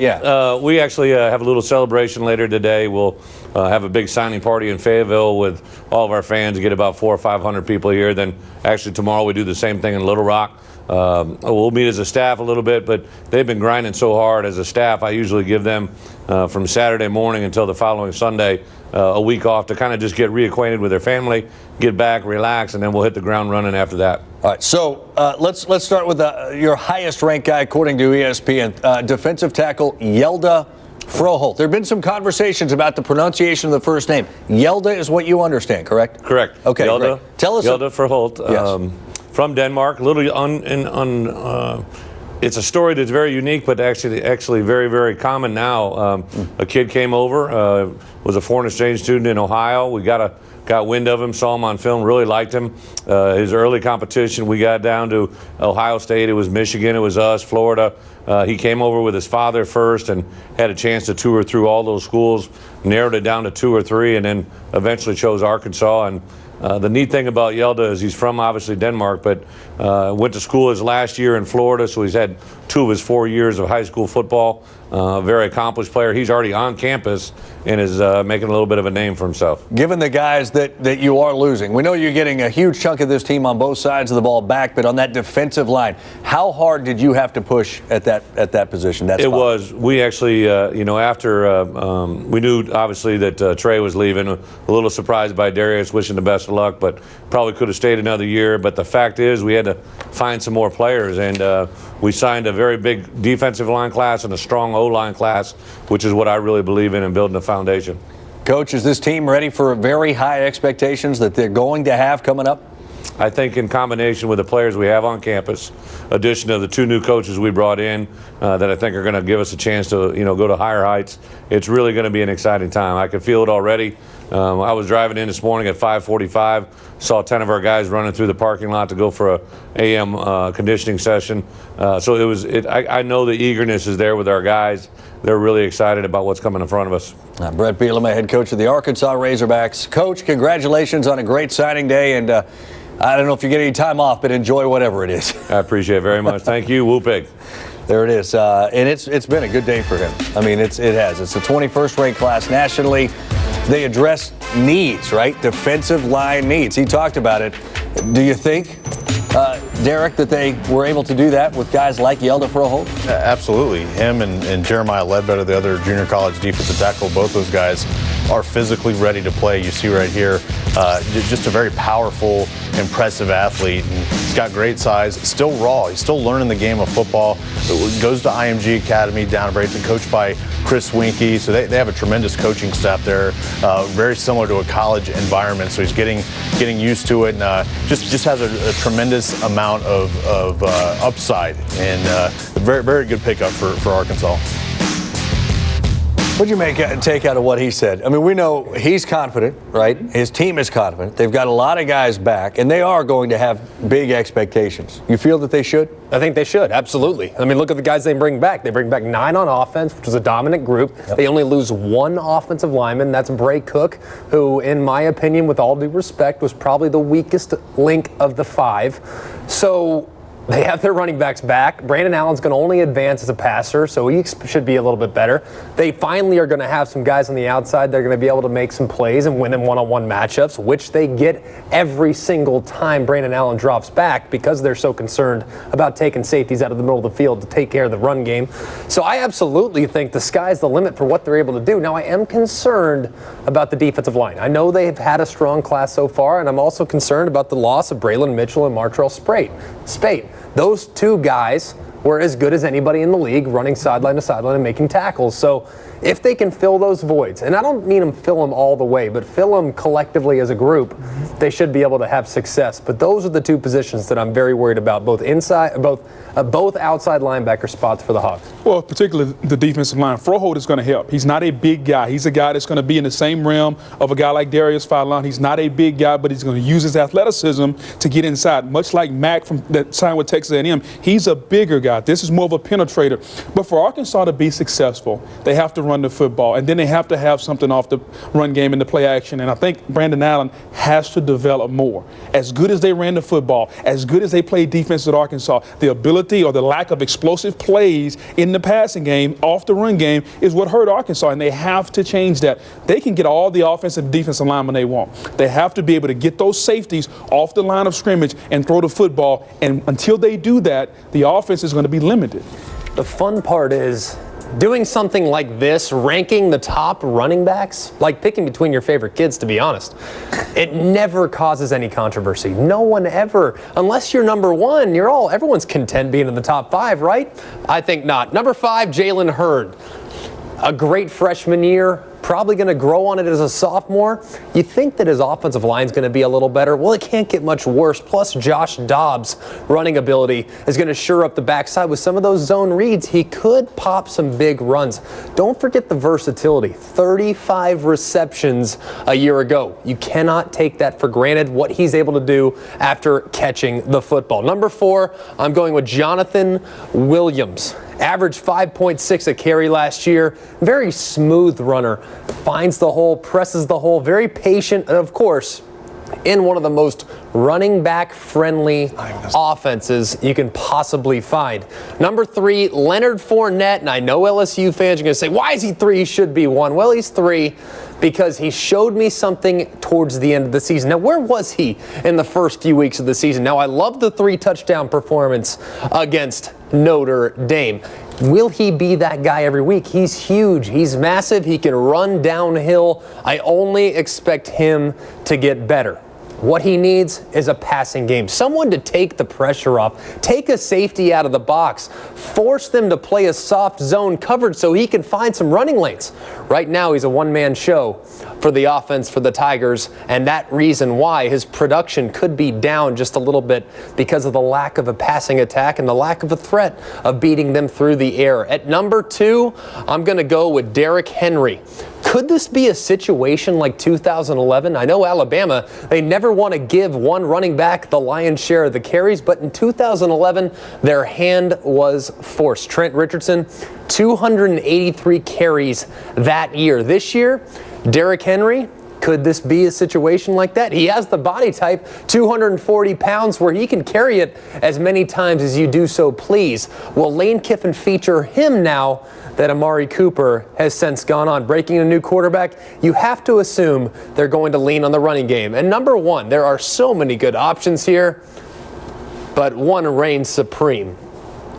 we actually have a little celebration later today. We'll have a big signing party in Fayetteville with all of our fans, get about 400 or 500 people here. Then actually tomorrow we do the same thing in Little Rock. We'll meet as a staff a little bit, but they've been grinding so hard as a staff. I usually give them from Saturday morning until the following Sunday a week off to kind of just get reacquainted with their family, get back, relax, and then we'll hit the ground running after that. All right, so let's start with your highest ranked guy according to ESPN, defensive tackle Hjalte Froholt. There have been some conversations about the pronunciation of the first name. Hjalte is what you understand, correct? Correct. Okay, Hjalte, great. Tell us. Hjalte Froholt, Yes. from Denmark. It's a story that's very unique, but actually very, very common now. A kid came over, was a foreign exchange student in Ohio. We got wind of him, saw him on film, really liked him. His early competition, we got down to Ohio State. It was Michigan. It was us, Florida. He came over with his father first and had a chance to tour through all those schools, narrowed it down to 2 or 3, and then eventually chose Arkansas. And the neat thing about Hjalte is he's from obviously Denmark, but went to school his last year in Florida, so he's had 2 of his 4 years of high school football. Very accomplished player. He's already on campus and is making a little bit of a name for himself. Given the guys that you are losing, we know you're getting a huge chunk of this team on both sides of the ball back, but on that defensive line, how hard did you have to push at that position? It was. We actually, after we knew obviously that Trey was leaving, a little surprised by Darius, wishing the best of luck, but probably could have stayed another year. But the fact is, we had to find some more players, and we signed a very big defensive line class and a strong O-line class, which is what I really believe in building a foundation. Coach, is this team ready for very high expectations that they're going to have coming up? I think in combination with the players we have on campus, addition of the 2 new coaches we brought in that I think are going to give us a chance to, go to higher heights, it's really going to be an exciting time. I can feel it already. I was driving in this morning at 5:45, saw 10 of our guys running through the parking lot to go for a AM conditioning session. So I know the eagerness is there with our guys. They're really excited about what's coming in front of us. Bret Bielema, head coach of the Arkansas Razorbacks. Coach, congratulations on a great signing day, and I don't know if you get any time off, but enjoy whatever it is. I appreciate it very much. Thank you. Woo pig. There it is. And it's been a good day for him. I mean, it has. It's the 21st ranked class nationally. They address needs, right? Defensive line needs. He talked about it. Do you think, Derek, that they were able to do that with guys like Yelda Froholdt? Absolutely. Him and Jeremiah Ledbetter, the other junior college defensive tackle, both those guys are physically ready to play. You see right here, just a very powerful, impressive athlete. And he's got great size, still raw. He's still learning the game of football. Goes to IMG Academy down in Bradenton, coached by Chris Winkie. So they have a tremendous coaching staff there, very similar to a college environment. So he's getting used to it, and just has a tremendous amount of upside, and a very, very good pickup for Arkansas. What'd you take out of what he said? I mean, we know he's confident, right? His team is confident. They've got a lot of guys back, and they are going to have big expectations. You feel that they should? I think they should, absolutely. I mean, look at the guys they bring back. They bring back 9 on offense, which is a dominant group. Yep. They only lose 1 offensive lineman. That's Bray Cook, who, in my opinion, with all due respect, was probably the weakest link of the 5. So they have their running backs back. Brandon Allen's going to only advance as a passer, so he should be a little bit better. They finally are going to have some guys on the outside. They're going to be able to make some plays and win in one-on-one matchups, which they get every single time Brandon Allen drops back because they're so concerned about taking safeties out of the middle of the field to take care of the run game. So I absolutely think the sky's the limit for what they're able to do. Now, I am concerned about the defensive line. I know they've had a strong class so far, and I'm also concerned about the loss of Braylon Mitchell and Martrell Spate. Those 2 guys were as good as anybody in the league, running sideline to sideline and making tackles. So if they can fill those voids, and I don't mean them fill them all the way, but fill them collectively as a group, they should be able to have success. But those are the 2 positions that I'm very worried about, both outside linebacker spots for the Hogs. Well, particularly the defensive line. Froholdt is going to help. He's not a big guy. He's a guy that's going to be in the same realm of a guy like Darius Philon. He's not a big guy, but he's going to use his athleticism to get inside. Much like Mack that signed with Texas A&M, he's a bigger guy. This is more of a penetrator. But for Arkansas to be successful, they have to run the football, and then they have to have something off the run game and the play action. And I think Brandon Allen has to develop more. As good as they ran the football, as good as they played defense at Arkansas, the ability or the lack of explosive plays in the passing game, off the run game, is what hurt Arkansas, and they have to change that. They can get all the offensive and defensive linemen they want. They have to be able to get those safeties off the line of scrimmage and throw the football, and until they do that, the offense is going to be limited. The fun part is doing something like this, ranking the top running backs, like picking between your favorite kids, to be honest, it never causes any controversy. No one ever, unless you're number 1, everyone's content being in the top 5, right? I think not. Number 5, Jalen Hurd. A great freshman year, probably going to grow on it as a sophomore. You think that his offensive line is going to be a little better? Well, it can't get much worse. Plus, Josh Dobbs' running ability is going to shore up the backside with some of those zone reads. He could pop some big runs. Don't forget the versatility. 35 receptions a year ago. You cannot take that for granted, what he's able to do after catching the football. Number 4, I'm going with Jonathan Williams. Averaged 5.6 a carry last year. Very smooth runner. Finds the hole, presses the hole. Very patient, and of course, in one of the most running back friendly offenses you can possibly find. Number 3, Leonard Fournette. And I know LSU fans are going to say, why is he 3? He should be 1. Well, he's 3 because he showed me something towards the end of the season. Now, where was he in the first few weeks of the season? Now, I love the 3 touchdown performance against Notre Dame. Will he be that guy every week? He's huge. He's massive. He can run downhill. I only expect him to get better. What he needs is a passing game. Someone to take the pressure off, take a safety out of the box, force them to play a soft zone coverage so he can find some running lanes. Right now, he's a one-man show for the offense for the Tigers, and that reason why his production could be down just a little bit because of the lack of a passing attack and the lack of a threat of beating them through the air. At number 2, I'm going to go with Derrick Henry. Could this be a situation like 2011? I know Alabama, they never want to give one running back the lion's share of the carries, but in 2011, their hand was forced. Trent Richardson, 283 carries that year. This year, Derrick Henry, could this be a situation like that? He has the body type, 240 pounds, where he can carry it as many times as you do so please. Will Lane Kiffin feature him now that Amari Cooper has since gone on? Breaking a new quarterback, you have to assume they're going to lean on the running game. And number 1, there are so many good options here, but one reigns supreme.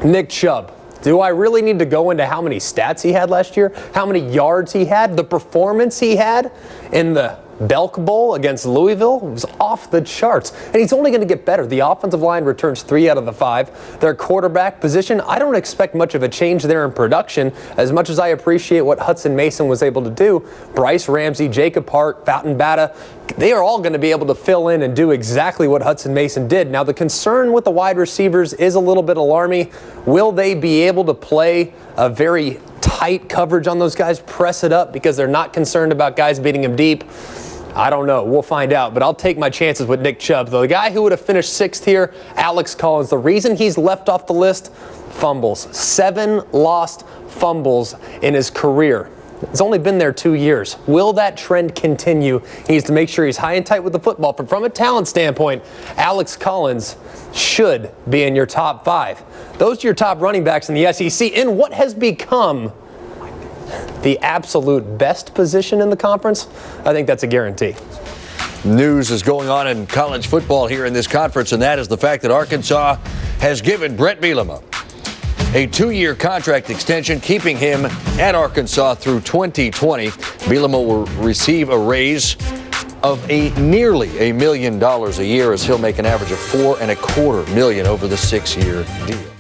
Nick Chubb. Do I really need to go into how many stats he had last year? How many yards he had? The performance he had in the Belk Bowl against Louisville was off the charts. And he's only going to get better. The offensive line returns 3 out of the 5. Their quarterback position, I don't expect much of a change there in production, as much as I appreciate what Hudson Mason was able to do. Bryce Ramsey, Jacob Hart, Fountain Bata, they are all going to be able to fill in and do exactly what Hudson Mason did. Now, the concern with the wide receivers is a little bit alarming. Will they be able to play a very tight coverage on those guys, press it up because they're not concerned about guys beating them deep? I don't know. We'll find out. But I'll take my chances with Nick Chubb. The guy who would have finished 6th here, Alex Collins. The reason he's left off the list, fumbles. 7 lost fumbles in his career. He's only been there 2 years. Will that trend continue? He needs to make sure he's high and tight with the football. But from a talent standpoint, Alex Collins should be in your top 5. Those are your top running backs in the SEC in what has become the absolute best position in the conference. I think that's a guarantee. News is going on in college football here in this conference, and that is the fact that Arkansas has given Brett Bielema a 2-year contract extension, keeping him at Arkansas through 2020. Bielema will receive a raise of nearly $1 million a year, as he'll make an average of $4.25 million over the 6-year deal.